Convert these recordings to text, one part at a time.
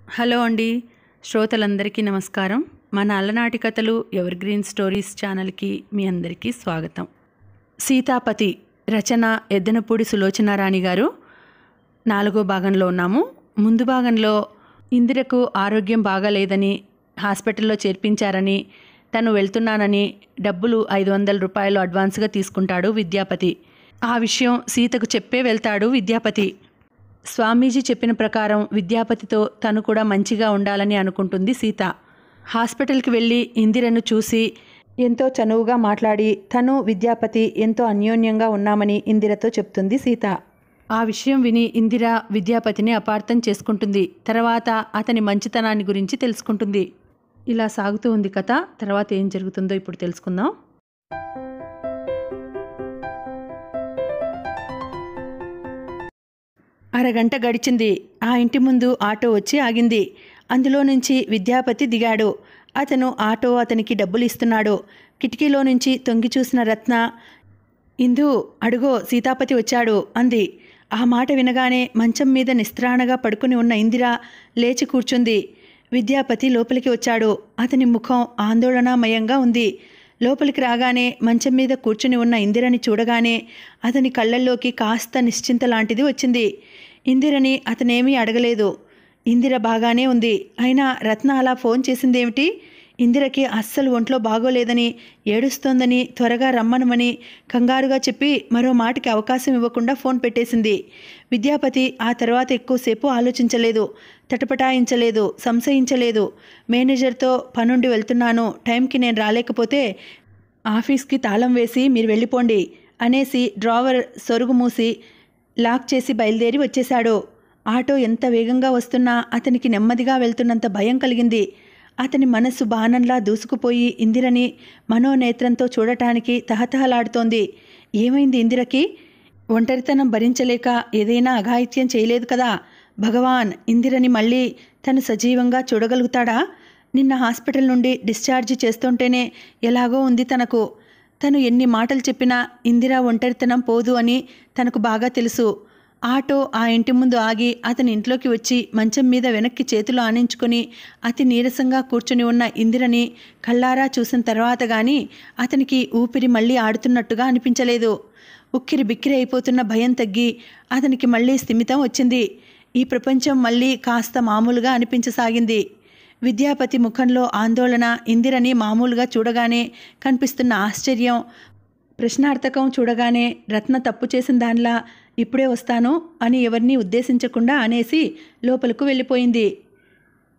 Hello అండి, శ్రోతలందరికీ నమస్కారం. మన అలనాటి కథలు ఎవర్ గ్రీన్ స్టోరీస్ ఛానల్కి మీ అందరికీ స్వాగతం. సీతాపతి రచన ఎద్దనపూడి సులోచనారాణి గారు. 4వ భాగంలో ఉన్నాము. ముందు భాగంలో ఇందిరకు ఆరోగ్యం బాగాలేదని హాస్పిటల్లో చేర్పించారని, తను వెళ్తున్నానని డబ్బులు 500 రూపాయలు అడ్వాన్స్గా తీసుకుంటాడు విద్యాపతి. ఆ విషయం సీతకు చెప్పే వెళ్తాడు విద్యాపతి. స్వామీజీ చెప్పిన ప్రకారం విద్యాపతితో తను కూడా మంచిగా ఉండాలని అనుకుంటుంది సీత. హాస్పిటల్కి వెళ్ళి ఇందిరను చూసి ఎంతో చనువుగా మాట్లాడి తను విద్యాపతి ఎంతో అన్యోన్యంగా ఉన్నామని ఇందిరతో చెప్తుంది సీత. ఆ విషయం విని ఇందిర విద్యాపతిని అపార్థం చేసుకుంటుంది. తర్వాత అతని మంచితనాన్ని గురించి తెలుసుకుంటుంది. ఇలా సాగుతూ ఉంది కథ. తర్వాత ఏం జరుగుతుందో ఇప్పుడు తెలుసుకుందాం. అరగంట గడిచింది. ఆ ఇంటి ముందు ఆటో వచ్చి ఆగింది. అందులో నుంచి విద్యాపతి దిగాడు. ఆటో అతనికి డబ్బులు ఇస్తున్నాడు. కిటికీలో నుంచి తొంగి చూసిన రత్న, ఇందు అడుగో సీతాపతి వచ్చాడు అంది. ఆ మాట వినగానే మంచం మీద నిస్త్రాణగా పడుకుని ఉన్న ఇందిర లేచి కూర్చుంది. విద్యాపతి లోపలికి వచ్చాడు. అతని ముఖం ఆందోళనామయంగా ఉంది. లోపలికి రాగానే మంచం మీద కూర్చుని ఉన్న ఇందిరని చూడగానే అతని కళ్ళల్లోకి కాస్త నిశ్చింత లాంటిది వచ్చింది. ఇందిరని అతనేమీ అడగలేదు. ఇందిర బాగానే ఉంది. అయినా రత్న అలా ఫోన్ చేసిందేమిటి? ఇందిరకి అస్సలు ఒంట్లో బాగోలేదని, ఏడుస్తోందని త్వరగా రమ్మనమని కంగారుగా చెప్పి మరో మాటకి అవకాశం ఇవ్వకుండా ఫోన్ పెట్టేసింది. విద్యాపతి ఆ తర్వాత ఎక్కువసేపు ఆలోచించలేదు, తటపటాయించలేదు, సంశయించలేదు. మేనేజర్తో పనుండి వెళ్తున్నాను, టైంకి నేను రాలేకపోతే ఆఫీస్కి తాళం వేసి మీరు వెళ్ళిపోండి అనేసి డ్రావర్ సొరుగు మూసి లాక్ చేసి బయలుదేరి వచ్చేశాడు. ఆటో ఎంత వేగంగా వస్తున్నా అతనికి నెమ్మదిగా వెళ్తున్నంత భయం కలిగింది. అతని మనస్సు బాణంలా దూసుకుపోయి ఇందిరని మనోనేత్రంతో చూడటానికి తహతహలాడుతోంది. ఏమైంది ఇందిరకి? ఒంటరితనం భరించలేక ఏదైనా అఘాయిత్యం చేయలేదు కదా? భగవాన్, ఇందిరని మళ్ళీ తను సజీవంగా చూడగలుగుతాడా? నిన్న హాస్పిటల్ నుండి డిశ్చార్జ్ చేస్తుంటేనే ఎలాగో ఉంది తనకు. తను ఎన్ని మాటలు చెప్పినా ఇందిర ఒంటరితనం పోదు అని తనకు బాగా తెలుసు. ఆటో ఆ ఇంటి ముందు ఆగి అతని ఇంట్లోకి వచ్చి మంచం మీద వెనక్కి చేతులు ఆనించుకొని అతి నీరసంగా కూర్చుని ఉన్న ఇందిరని కళ్ళారా చూసిన తర్వాత గాని అతనికి ఊపిరి మళ్ళీ ఆడుతున్నట్టుగా అనిపించలేదు. ఉక్కిరి బిక్కిరి అయిపోతున్న భయం తగ్గి అతనికి మళ్ళీ స్థిమితం వచ్చింది. ఈ ప్రపంచం మళ్ళీ కాస్త మామూలుగా అనిపించసాగింది. విద్యాపతి ముఖంలో ఆందోళన, ఇందిరని మామూలుగా చూడగానే కనిపిస్తున్న ఆశ్చర్యం, ప్రశ్నార్థకం చూడగానే రత్న తప్పు చేసిన దానిలా ఇప్పుడే వస్తాను అని ఎవరినీ ఉద్దేశించకుండా అనేసి లోపలకు వెళ్ళిపోయింది.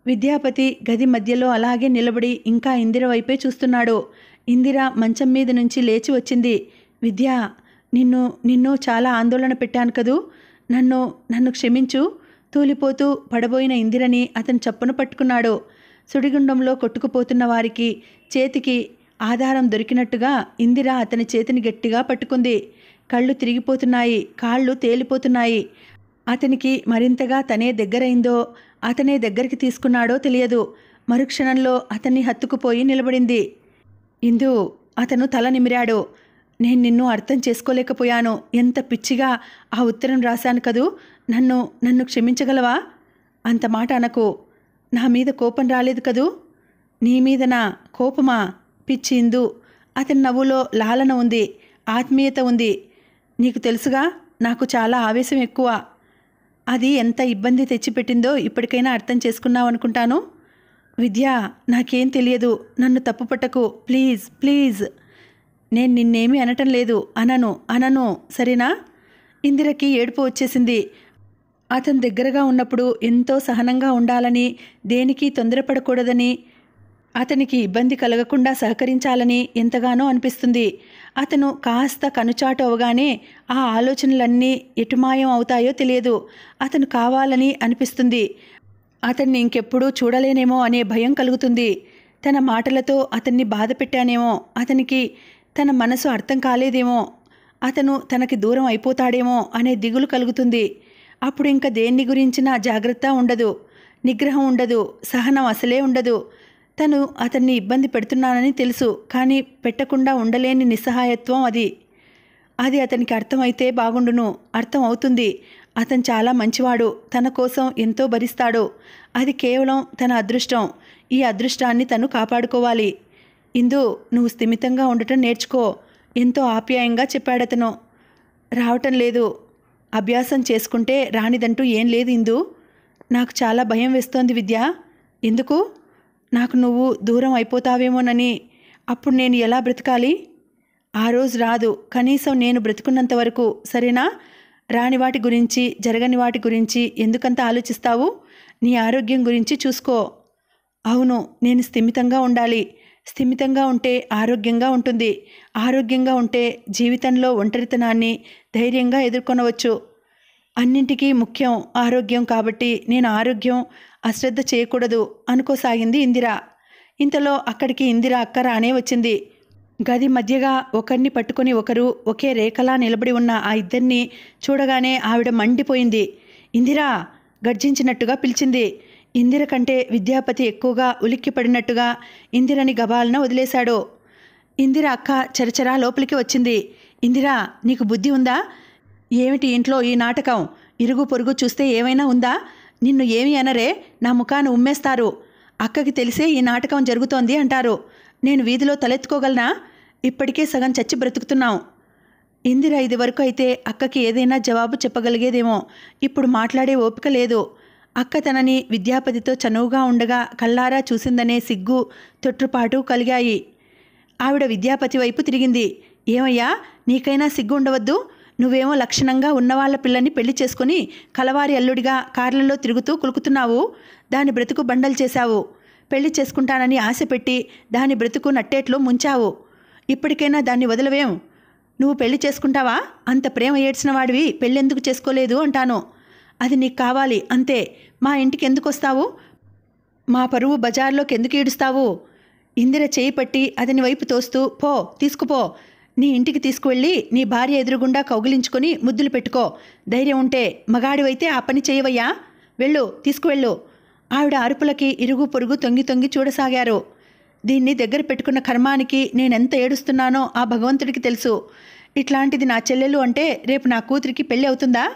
విద్యాపతి గది మధ్యలో అలాగే నిలబడి ఇంకా ఇందిర వైపే చూస్తున్నాడు. ఇందిర మంచం మీద నుంచి లేచి వచ్చింది. విద్య, నిన్ను చాలా ఆందోళన పెట్టాను కదూ, నన్ను క్షమించు. తూలిపోతూ పడబోయిన ఇందిరని అతను చప్పున పట్టుకున్నాడు. సుడిగుండంలో కొట్టుకుపోతున్న వారికి చేతికి ఆధారం దొరికినట్టుగా ఇందిర అతని చేతిని గట్టిగా పట్టుకుంది. కళ్ళు తిరిగిపోతున్నాయి, కాళ్ళు తేలిపోతున్నాయి. అతనికి మరింతగా తనే దగ్గరైందో అతనే దగ్గరికి తీసుకున్నాడో తెలియదు. మరుక్షణంలో అతన్ని హత్తుకుపోయి నిలబడింది. ఇందు, అతను తల నిమిరాడు. నేను నిన్ను అర్థం చేసుకోలేకపోయాను. ఎంత పిచ్చిగా ఆ ఉత్తరం రాశాను కదూ. నన్ను క్షమించగలవా? అంత మాట అనకు. నా మీద కోపం రాలేదు కదూ? నీ మీద నా కోపమా? పిచ్చి ఇందు. అతని నవ్వులో లాలన ఉంది, ఆత్మీయత ఉంది. నీకు తెలుసుగా, నాకు చాలా ఆవేశం ఎక్కువ. అది ఎంత ఇబ్బంది తెచ్చిపెట్టిందో ఇప్పటికైనా అర్థం చేసుకున్నావు అనుకుంటాను. విద్య, నాకేం తెలియదు. నన్ను తప్పుపట్టకు ప్లీజ్ ప్లీజ్. నేను నిన్నేమీ అనటం లేదు. అనను సరేనా? ఇందిరకి ఏడుపు వచ్చేసింది. అతని దగ్గరగా ఉన్నప్పుడు ఎంతో సహనంగా ఉండాలని, దేనికి తొందరపడకూడదని, అతనికి ఇబ్బంది కలగకుండా సహకరించాలని ఎంతగానో అనిపిస్తుంది. అతను కాస్త కనుచాటు అవగానే ఆ ఆలోచనలన్నీ ఎటుమాయం అవుతాయో తెలియదు. అతను కావాలని అనిపిస్తుంది. అతన్ని ఇంకెప్పుడూ చూడలేనేమో అనే భయం కలుగుతుంది. తన మాటలతో అతన్ని బాధ పెట్టానేమో, అతనికి తన మనసు అర్థం కాలేదేమో, అతను తనకి దూరం అయిపోతాడేమో అనే దిగులు కలుగుతుంది. అప్పుడు ఇంకా దేన్ని గురించిన జాగ్రత్త ఉండదు, నిగ్రహం ఉండదు, సహనం అసలే ఉండదు. తను అతన్ని ఇబ్బంది పెడుతున్నానని తెలుసు, కానీ పెట్టకుండా ఉండలేని నిస్సహాయత్వం అది. అది అతనికి అర్థమైతే బాగుండును. అర్థం అవుతుంది. అతను చాలా మంచివాడు, తన కోసం ఎంతో భరిస్తాడు. అది కేవలం తన అదృష్టం. ఈ అదృష్టాన్ని తను కాపాడుకోవాలి. ఇందు, నువ్వు స్థిమితంగా ఉండటం నేర్చుకో, ఎంతో ఆప్యాయంగా చెప్పాడతను. రావటం లేదు. అభ్యాసం చేసుకుంటే రానిదంటూ ఏం లేదు ఇందు. నాకు చాలా భయం వేస్తోంది విద్య. ఎందుకు? నాకు నువ్వు దూరం అయిపోతావేమోనని. అప్పుడు నేను ఎలా బ్రతకాలి? ఆ రోజు రాదు, కనీసం నేను బ్రతుకున్నంత వరకు, సరేనా? రాని వాటి గురించి, జరగని వాటి గురించి ఎందుకంత ఆలోచిస్తావు? నీ ఆరోగ్యం గురించి చూసుకో. అవును, నేను స్థిమితంగా ఉండాలి. స్థిమితంగా ఉంటే ఆరోగ్యంగా ఉంటుంది. ఆరోగ్యంగా ఉంటే జీవితంలో ఒంటరితనాన్ని ధైర్యంగా ఎదుర్కొనవచ్చు. అన్నింటికీ ముఖ్యం ఆరోగ్యం కాబట్టి నేను ఆరోగ్యం అశ్రద్ధ చేయకూడదు అనుకోసాగింది ఇందిర. ఇంతలో అక్కడికి ఇందిర అక్క రానే వచ్చింది. గది మధ్యగా ఒకరిని పట్టుకుని ఒకరు ఒకే రేఖలా నిలబడి ఉన్న ఆ ఇద్దరిని చూడగానే ఆవిడ మండిపోయింది. ఇందిరా! గర్జించినట్టుగా పిలిచింది. ఇందిర కంటే విద్యాపతి ఎక్కువగా ఉలిక్కిపడినట్టుగా ఇందిరని గబాలన వదిలేశాడు. ఇందిర అక్క చరచరా లోపలికి వచ్చింది. ఇందిరా, నీకు బుద్ధి ఉందా? ఏమిటి ఇంట్లో ఈ నాటకం? ఇరుగు పొరుగు చూస్తే ఏమైనా ఉందా? నిన్ను ఏమి అనరే, నా ముఖాన ఉమ్మేస్తారు. అక్కకి తెలిసే ఈ నాటకం జరుగుతోంది అంటారు. నేను వీధిలో తలెత్తుకోగలనా? ఇప్పటికే సగం చచ్చి బ్రతుకుతున్నాం. ఇందిర ఇది వరకు అయితే అక్కకి ఏదైనా జవాబు చెప్పగలిగేదేమో. ఇప్పుడు మాట్లాడే ఓపిక లేదు. అక్క తనని విద్యాపతితో చనువుగా ఉండగా కళ్ళారా చూసిందనే సిగ్గు, తొట్రుపాటు కలిగాయి. ఆవిడ విద్యాపతి వైపు తిరిగింది. ఏమయ్యా, నీకైనా సిగ్గు ఉండవద్దు? నువ్వేమో లక్షణంగా ఉన్నవాళ్ల పిల్లని పెళ్లి చేసుకుని కలవారి అల్లుడిగా కార్లలో తిరుగుతూ కులుకుతున్నావు. దాని బ్రతుకు బండలు చేశావు. పెళ్లి చేసుకుంటానని ఆశ పెట్టి దాని బ్రతుకు నట్టేట్లో ముంచావు. ఇప్పటికైనా దాన్ని వదలవేం? నువ్వు పెళ్లి చేసుకుంటావా? అంత ప్రేమ ఏడ్చిన వాడివి పెళ్ళెందుకు చేసుకోలేదు అంటాను. అది నీకు కావాలి అంతే. మా ఇంటికి ఎందుకు వస్తావు? మా పరువు బజార్లోకి ఎందుకు ఈడుస్తావు? ఇందిర చేయి పట్టి అతని వైపు తోస్తూ, పో, తీసుకుపో. నీ ఇంటికి తీసుకువెళ్ళి నీ భార్య ఎదురుగుండా కౌగిలించుకొని ముద్దులు పెట్టుకో. ధైర్యం ఉంటే, మగాడివైతే ఆ పని చేయవయ్యా. వెళ్ళు, తీసుకువెళ్ళు. ఆవిడ అరుపులకి ఇరుగు పొరుగు తొంగి తొంగి చూడసాగారు. దీన్ని దగ్గర పెట్టుకున్న కర్మానికి నేనెంత ఏడుస్తున్నానో ఆ భగవంతుడికి తెలుసు. ఇట్లాంటిది నా చెల్లెలు అంటే రేపు నా కూతురికి పెళ్ళి అవుతుందా?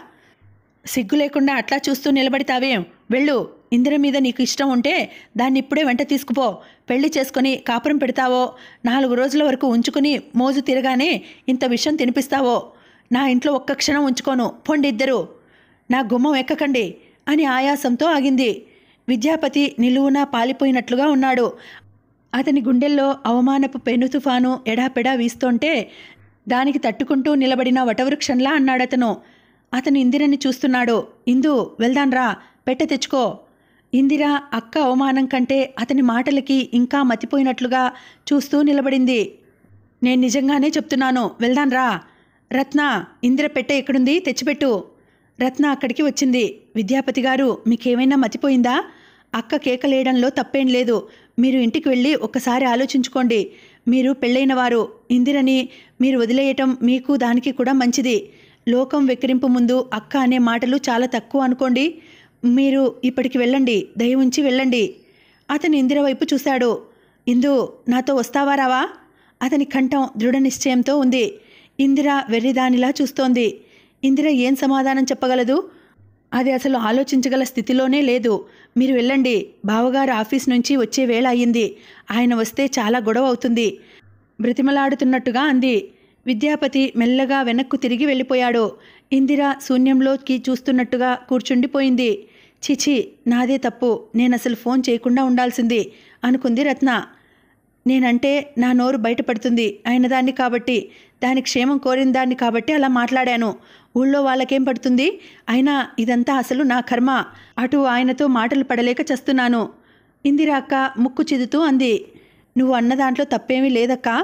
సిగ్గు లేకుండా అట్లా చూస్తూ నిలబడతావేం? వెళ్ళు. ఇందిర మీద నీకు ఇష్టం ఉంటే దాన్ని ఇప్పుడే వెంట తీసుకుపో. పెళ్లి చేసుకుని కాపురం పెడతావో, 4 రోజుల వరకు ఉంచుకుని మోజు తిరగానే ఇంత విషయం తినిపిస్తావో. నా ఇంట్లో ఒక్క క్షణం ఉంచుకోను. పొండి ఇద్దరు. నా గుమ్మం ఎక్కకండి అని ఆయాసంతో ఆగింది. విద్యాపతి నిలువునా పాలిపోయినట్లుగా ఉన్నాడు. అతని గుండెల్లో అవమానపు పెను తుఫాను ఎడాపెడా వీస్తోంటే దానికి తట్టుకుంటూ నిలబడిన వటవృక్షంలా అన్నాడతను. అతను ఇందిరని చూస్తున్నాడు. ఇందు, వెళ్దాన్రా, పెట్టె తెచ్చుకో. ఇందిర అక్క అవమానం కంటే అతని మాటలకి ఇంకా మతిపోయినట్లుగా చూస్తూ నిలబడింది. నేను నిజంగానే చెప్తున్నాను, వెళ్దాన్రా. రత్న, ఇందిర పెట్టె ఎక్కడుంది? తెచ్చిపెట్టు. రత్న అక్కడికి వచ్చింది. విద్యాపతి గారు, మీకేమైనా మతిపోయిందా? అక్క కేకలేయడంలో తప్పేం లేదు. మీరు ఇంటికి వెళ్ళి ఒక్కసారి ఆలోచించుకోండి. మీరు పెళ్ళైన వారు. ఇందిరని మీరు వదిలేయటం మీకు దానికి కూడా మంచిది. లోకం వెక్కిరింపు ముందు అక్క అనే మాటలు చాలా తక్కువ అనుకోండి. మీరు ఇప్పటికి వెళ్ళండి, దయ ఉంచి వెళ్ళండి. అతను ఇందిర వైపు చూశాడు. ఇందు, నాతో వస్తావా రావా? అతని కంఠం దృఢ నిశ్చయంతో ఉంది. ఇందిర వెర్రిదానిలా చూస్తోంది. ఇందిర ఏం సమాధానం చెప్పగలదు? అది అసలు ఆలోచించగల స్థితిలోనే లేదు. మీరు వెళ్ళండి, బావగారు ఆఫీస్ నుంచి వచ్చే వేళ అయ్యింది. ఆయన వస్తే చాలా గొడవ అవుతుంది బ్రతిమలాడుతున్నట్టుగా అంది. విద్యాపతి మెల్లగా వెనక్కు తిరిగి వెళ్ళిపోయాడు. ఇందిర శూన్యంలోకి చూస్తున్నట్టుగా కూర్చుండిపోయింది. చిచి, నాదే తప్పు. నేనసలు ఫోన్ చేయకుండా ఉండాల్సింది అనుకుంది రత్న. నేనంటే నా నోరు బయటపడుతుంది అయిన దాన్ని కాబట్టి, దాని క్షేమం కోరిన దాన్ని కాబట్టి అలా మాట్లాడాను. ఊళ్ళో వాళ్ళకేం పడుతుంది? అయినా ఇదంతా అసలు నా కర్మ. అటు ఆయనతో మాటలు పడలేక చస్తున్నాను. ఇందిరా అక్క ముక్కు చిదుతూ అంది. నువ్వు అన్న దాంట్లో తప్పేమీ లేదక్కా.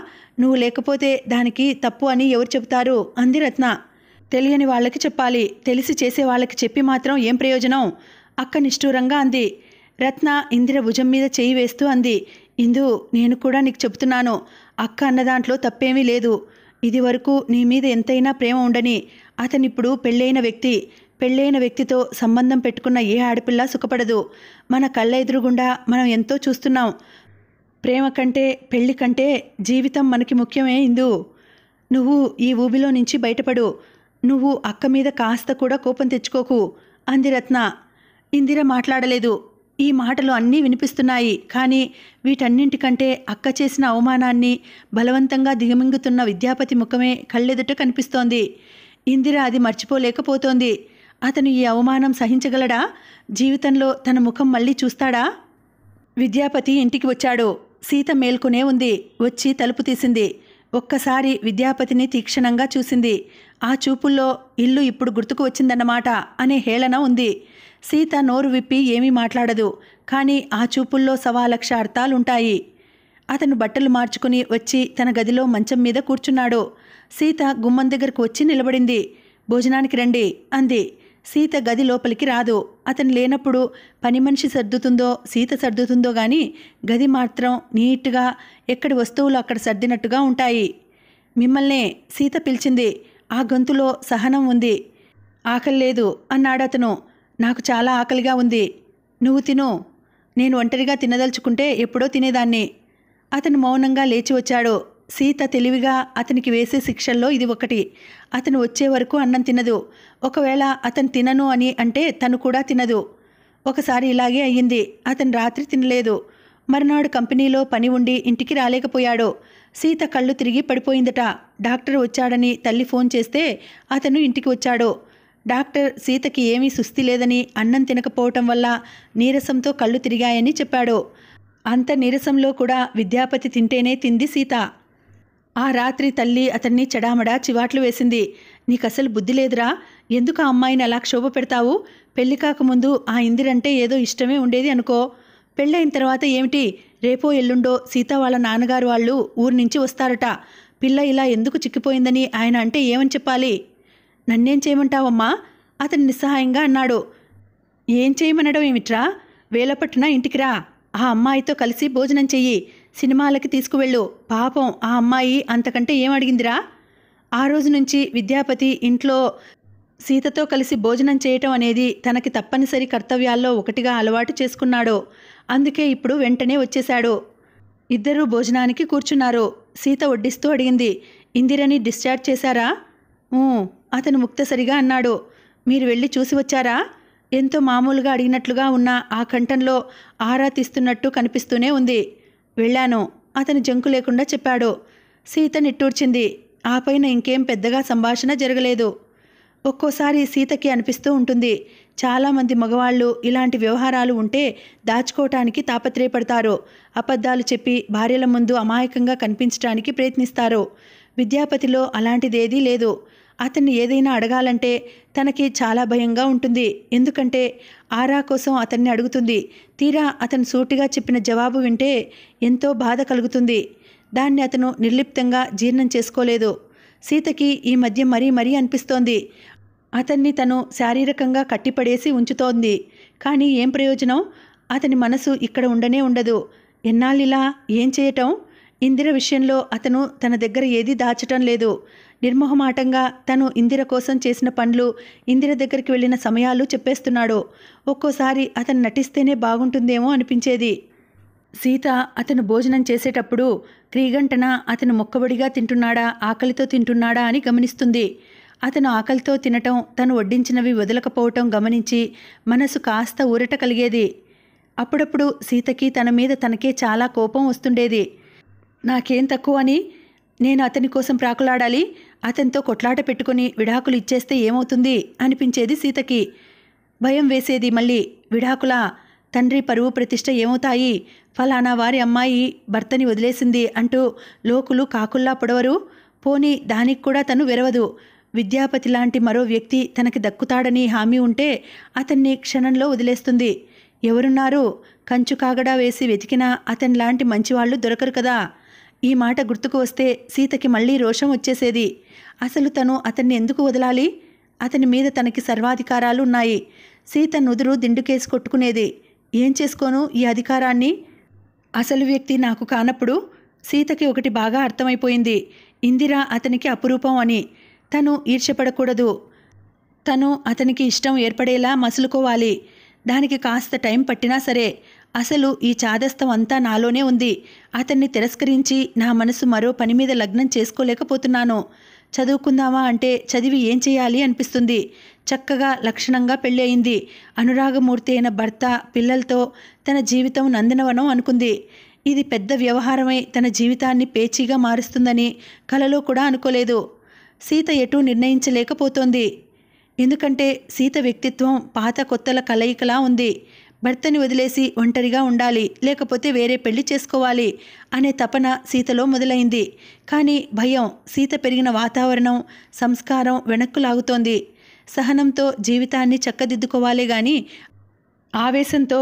నువ్వు లేకపోతే దానికి తప్పు అని ఎవరు చెబుతారు? అంది రత్న. తెలియని వాళ్ళకి చెప్పాలి, తెలిసి చేసే వాళ్ళకి చెప్పి మాత్రం ఏం ప్రయోజనం? అక్క నిష్ఠూరంగా అంది. రత్న ఇందిర భుజం మీద చేయి వేస్తూ అంది. ఇందు, నేను కూడా నీకు చెబుతున్నాను, అక్క అన్న దాంట్లో తప్పేమీ లేదు. ఇది వరకు నీ మీద ఎంతైనా ప్రేమ ఉండని, అతనిప్పుడు పెళ్ళైన వ్యక్తి. పెళ్ళైన వ్యక్తితో సంబంధం పెట్టుకున్న ఏ ఆడపిల్ల సుఖపడదు. మన కళ్ళ ఎదురుగుండా మనం ఎంతో చూస్తున్నాం. ప్రేమ కంటే పెళ్లి కంటే జీవితం మనకి ముఖ్యమే ఇందు. నువ్వు ఈ ఊబిలో నుంచి బయటపడు. నువ్వు అక్క మీద కాస్త కూడా కోపం తెచ్చుకోకు అంది రత్న. ఇందిర మాట్లాడలేదు. ఈ మాటలు అన్నీ వినిపిస్తున్నాయి. కానీ వీటన్నింటికంటే అక్క చేసిన అవమానాన్ని బలవంతంగా దిగమింగుతున్న విద్యాపతి ముఖమే కళ్ళెదుట కనిపిస్తోంది. ఇందిర అది మర్చిపోలేకపోతోంది. అతను ఈ అవమానం సహించగలడా? జీవితంలో తన ముఖం మళ్ళీ చూస్తాడా? విద్యాపతి ఇంటికి వచ్చాడు. సీత మేల్కొనే ఉంది. వచ్చి తలుపు తీసింది. ఒక్కసారి విద్యాపతిని తీక్షణంగా చూసింది. ఆ చూపుల్లో ఇల్లు ఇప్పుడు గుర్తుకు వచ్చిందన్నమాట అనే హేళన ఉంది. సీత నోరు విప్పి ఏమీ మాట్లాడదు. కానీ ఆ చూపుల్లో 1,00,000 అర్థాలుంటాయి. అతను బట్టలు మార్చుకుని వచ్చి తన గదిలో మంచం మీద కూర్చున్నాడు. సీత గుమ్మం దగ్గరకు వచ్చి నిలబడింది. భోజనానికి రండి అంది. సీత గది లోపలికి రాదు. అతను లేనప్పుడు పని మనిషి సర్దుతుందో సీత సర్దుతుందో గాని గది మాత్రం నీట్గా ఎక్కడి వస్తువులు అక్కడ సర్దినట్టుగా ఉంటాయి. మిమ్మల్నే సీత పిలిచింది. ఆ గొంతులో సహనం ఉంది. ఆకలి లేదు అన్నాడతను. నాకు చాలా ఆకలిగా ఉంది. నువ్వు తిను. నేను ఒంటరిగా తినదలుచుకుంటే ఎప్పుడో తినేదాన్ని. అతను మౌనంగా లేచి వచ్చాడు. సీత తెలివిగా అతనికి వేసే శిక్షల్లో ఇది ఒకటి. అతను వచ్చే వరకు అన్నం తినదు. ఒకవేళ అతను తినను అని అంటే తను కూడా తినదు. ఒకసారి ఇలాగే అయ్యింది. అతను రాత్రి తినలేదు. మరునాడు కంపెనీలో పని ఉండి ఇంటికి రాలేకపోయాడు. సీత కళ్ళు తిరిగి పడిపోయిందట. డాక్టర్ వచ్చాడని తల్లి ఫోన్ చేస్తే అతను ఇంటికి వచ్చాడు. డాక్టర్ సీతకి ఏమీ సుస్థి లేదని, అన్నం తినకపోవటం వల్ల నీరసంతో కళ్ళు తిరిగాయని చెప్పాడు. అంత నీరసంలో కూడా విద్యాపతి తింటేనే తింది సీత. ఆ రాత్రి తల్లి అతన్ని చెడామడా చివాట్లు వేసింది. నీకసలు బుద్ధి లేదురా? ఎందుకు ఆ అమ్మాయిని అలా క్షోభ పెడతావు? పెళ్లి కాకముందు ఆ ఇందిరంటే ఏదో ఇష్టమే ఉండేది అనుకో. పెళ్ళైన తర్వాత ఏమిటి? రేపో ఎల్లుండో సీత వాళ్ళ నాన్నగారు వాళ్ళు ఊరి నుంచి వస్తారట. పిల్ల ఇలా ఎందుకు చిక్కిపోయిందని ఆయన అంటే ఏమని చెప్పాలి? నన్నేం చేయమంటావమ్మా? అతను నిస్సహాయంగా అన్నాడు. ఏం చేయమనడం ఏమిట్రా? వేలపట్టున ఇంటికి రా. ఆ అమ్మాయితో కలిసి భోజనం చెయ్యి. సినిమాలకి తీసుకువెళ్ళు. పాపం ఆ అమ్మాయి అంతకంటే ఏం అడిగిందిరా? ఆ రోజు నుంచి విద్యాపతి ఇంట్లో సీతతో కలిసి భోజనం చేయటం అనేది తనకి తప్పనిసరి కర్తవ్యాల్లో ఒకటిగా అలవాటు చేసుకున్నాడు. అందుకే ఇప్పుడు వెంటనే వచ్చేశాడు. ఇద్దరూ భోజనానికి కూర్చున్నారు. సీత వడ్డిస్తూ అడిగింది, ఇందిరని డిశ్చార్జ్ చేశారా? అతను ముక్తసరిగా అన్నాడు. మీరు వెళ్ళి చూసి వచ్చారా? ఎంతో మామూలుగా అడిగినట్లుగా ఉన్న ఆ కంఠంలో ఆరా తీస్తున్నట్టు కనిపిస్తూనే ఉంది. వెళ్ళాను అతను జంకు లేకుండా చెప్పాడు. సీత నిట్టూర్చింది. ఆ పైన ఇంకేం పెద్దగా సంభాషణ జరగలేదు. ఒక్కోసారి సీతకి అనిపిస్తూ ఉంటుంది, చాలామంది మగవాళ్ళు ఇలాంటి వ్యవహారాలు ఉంటే దాచుకోవటానికి తాపత్రయపడతారు. అబద్ధాలు చెప్పి భార్యల ముందు అమాయకంగా కనిపించడానికి ప్రయత్నిస్తారు. విద్యాపతిలో అలాంటిదేదీ లేదు. అతన్ని ఏదైనా అడగాలంటే తనకి చాలా భయంగా ఉంటుంది. ఎందుకంటే ఆరా కోసం అతన్ని అడుగుతుంది. తీరా అతను సూటిగా చెప్పిన జవాబు వింటే ఎంతో బాధ కలుగుతుంది. దాన్ని అతను నిర్లిప్తంగా జీర్ణం చేసుకోలేదు. సీతకి ఈ మధ్య మరీ అనిపిస్తోంది. అతన్ని తను శారీరకంగా కట్టిపడేసి ఉంచుతోంది. కానీ ఏం ప్రయోజనం? అతని మనసు ఇక్కడ ఉండనే ఉండదు. ఎన్నాళ్ళిలా ఏం చేయటం? ఇందిర విషయంలో అతను తన దగ్గర ఏదీ దాచటం లేదు. నిర్మోహమాటంగా తను ఇందిర కోసం చేసిన పనులు, ఇందిర దగ్గరికి వెళ్ళిన సమయాలు చెప్పేస్తున్నాడు. ఒక్కోసారి అతను నటిస్తేనే బాగుంటుందేమో అనిపించేది. సీత అతను భోజనం చేసేటప్పుడు క్రీగంటన అతను మొక్కబడిగా తింటున్నాడా, ఆకలితో తింటున్నాడా అని గమనిస్తుంది. అతను ఆకలితో తినటం, తను వడ్డించినవి వదలకపోవటం గమనించి మనసు కాస్త ఊరట కలిగేది. అప్పుడప్పుడు సీతకి తన మీద తనకే చాలా కోపం వస్తుండేది. నాకేం తక్కువ అని నేను అతని కోసం ప్రాకులాడాలి? అతనితో కొట్లాట పెట్టుకుని విడాకులు ఇచ్చేస్తే ఏమవుతుంది అనిపించేది సీతకి. భయం వేసేది. మళ్ళీ విడాకులా? తండ్రి పరువు ప్రతిష్ట ఏమవుతాయి? ఫలానా వారి అమ్మాయి భర్తని వదిలేసింది అంటూ లోకులు కాకుల్లా పొడవరు. పోనీ దానికి కూడా తను వెరవదు. విద్యాపతి లాంటి మరో వ్యక్తి తనకి దక్కుతాడని హామీ ఉంటే అతన్ని క్షణంలో వదిలేస్తుంది. ఎవరున్నారు? కంచు కాగడా వేసి వెతికినా అతని లాంటి మంచివాళ్లు దొరకరు కదా. ఈ మాట గుర్తుకు వస్తే సీతకి మళ్ళీ రోషం వచ్చేసేది. అసలు తను అతన్ని ఎందుకు వదలాలి? అతని మీద తనకి సర్వాధికారాలు ఉన్నాయి. సీత నుదురు దిండుకేసి కొట్టుకునేది. ఏం చేసుకోను ఈ అధికారాన్ని? అసలు వ్యక్తి నాకు కానప్పుడు? సీతకి ఒకటి బాగా అర్థమైపోయింది. ఇందిర అతనికి అపురూపం అని. తను ఈర్ష్యపడకూడదు. తను అతనికి ఇష్టం ఏర్పడేలా మసులుకోవాలి. దానికి కాస్త టైం పట్టినా సరే. అసలు ఈ చాదస్తం అంతా నాలోనే ఉంది. అతన్ని తిరస్కరించి నా మనసు మరో పని మీద లగ్నం చేసుకోలేకపోతున్నాను. చదువుకుందామా అంటే చదివి ఏం చేయాలి అనిపిస్తుంది. చక్కగా లక్షణంగా పెళ్ళి అయింది. అనురాగమూర్తి అయిన భర్త, పిల్లలతో తన జీవితం నందనవనం అనుకుంది. ఇది పెద్ద వ్యవహారమై తన జీవితాన్ని పేచీగా మారుస్తుందని కలలో కూడా అనుకోలేదు. సీత ఎటూ నిర్ణయించలేకపోతోంది. ఎందుకంటే సీత వ్యక్తిత్వం పాత కొత్తల కలయికలా ఉంది. భర్తని వదిలేసి ఒంటరిగా ఉండాలి, లేకపోతే వేరే పెళ్లి చేసుకోవాలి అనే తపన సీతలో మొదలైంది. కానీ భయం, సీత పెరిగిన వాతావరణం, సంస్కారం వెనక్కు లాగుతోంది. సహనంతో జీవితాన్ని చక్కదిద్దుకోవాలే గాని ఆవేశంతో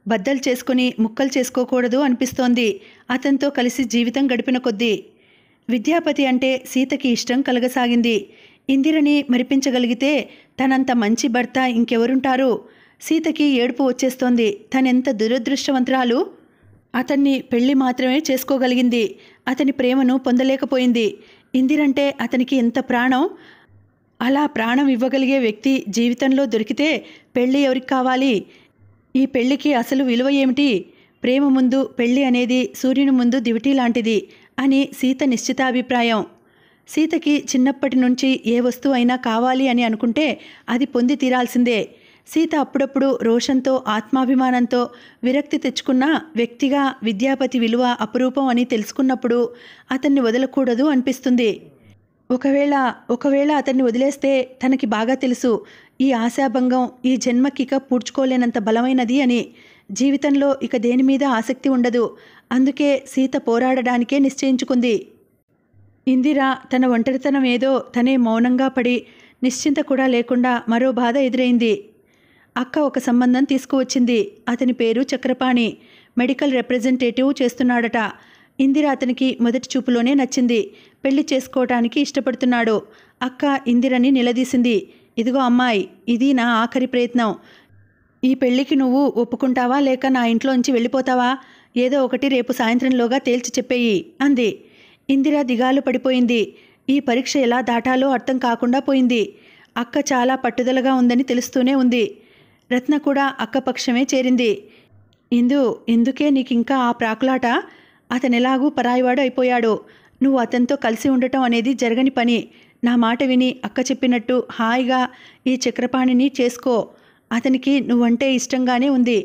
బద్దలు చేసుకుని ముక్కలు చేసుకోకూడదు అనిపిస్తోంది అతనితో కలిసి జీవితం గడిపిన కొద్దీ. విద్యాపతి అంటే సీతకి ఇష్టం కలగసాగింది. ఇందిరని మరిపించగలిగితే తనంత మంచి భర్త ఇంకెవరుంటారు? సీతకి ఏడుపు వచ్చేస్తోంది. తనెంత దురదృష్టవంతురాలు. అతన్ని పెళ్లి మాత్రమే చేసుకోగలిగింది. అతని ప్రేమను పొందలేకపోయింది. ఇందిరంటే అతనికి ఎంత ప్రాణం. అలా ప్రాణం ఇవ్వగలిగే వ్యక్తి జీవితంలో దొరికితే పెళ్ళి ఎవరికి కావాలి? ఈ పెళ్లికి అసలు విలువ ఏమిటి? ప్రేమ ముందు పెళ్లి అనేది సూర్యుని ముందు దివిటీ లాంటిది అని సీత నిశ్చితాభిప్రాయం. సీతకి చిన్నప్పటి నుంచి ఏ వస్తువు అయినా కావాలి అని అనుకుంటే అది పొంది తీరాల్సిందే. సీత అప్పుడప్పుడు రోషంతో, ఆత్మాభిమానంతో విరక్తి తెచ్చుకున్న వ్యక్తిగా విద్యాపతి విలువ అపురూపం అని తెలుసుకున్నప్పుడు అతన్ని వదలకూడదు అనిపిస్తుంది. ఒకవేళ అతన్ని వదిలేస్తే తనకి బాగా తెలుసు ఈ ఆశాభంగం ఈ జన్మకిక పూడ్చుకోలేనంత బలమైనది అని. జీవితంలో ఇక దేని మీద ఆసక్తి ఉండదు. అందుకే సీత పోరాడడానికే నిశ్చయించుకుంది. ఇందిర తన ఒంటరితనం ఏదో తనే మౌనంగా పడి నిశ్చింత కూడా లేకుండా మరో బాధ ఎదురైంది. అక్క ఒక సంబంధం తీసుకువచ్చింది. అతని పేరు చక్రపాణి. మెడికల్ రిప్రజెంటేటివ్ చేస్తున్నాడట. ఇందిర అతనికి మొదటి చూపులోనే నచ్చింది. పెళ్లి చేసుకోవటానికి ఇష్టపడుతున్నాడు. అక్క ఇందిరని నిలదీసింది. ఇదిగో అమ్మాయి, ఇది నా ఆఖరి ప్రయత్నం. ఈ పెళ్లికి నువ్వు ఒప్పుకుంటావా లేక నా ఇంట్లోంచి వెళ్ళిపోతావా? ఏదో ఒకటి రేపు సాయంత్రంలోగా తేల్చి చెప్పేయి అంది. ఇందిర దిగాలు పడిపోయింది. ఈ పరీక్ష ఎలా దాటాలో అర్థం కాకుండా పోయింది. అక్క చాలా పట్టుదలగా ఉందని తెలుస్తూనే ఉంది. రత్న కూడా అక్క పక్షమే చేరింది. ఎందుకే నీకింకా ఆ ప్రాకులాట? అతనెలాగూ పరాయివాడు అయిపోయాడు. నువ్వు అతనితో కలిసి ఉండటం అనేది జరగని పని. నా మాట విని అక్క చెప్పినట్టు హాయిగా ఈ చక్రపాణిని చేసుకో. అతనికి నువ్వంటే ఇష్టంగానే ఉంది.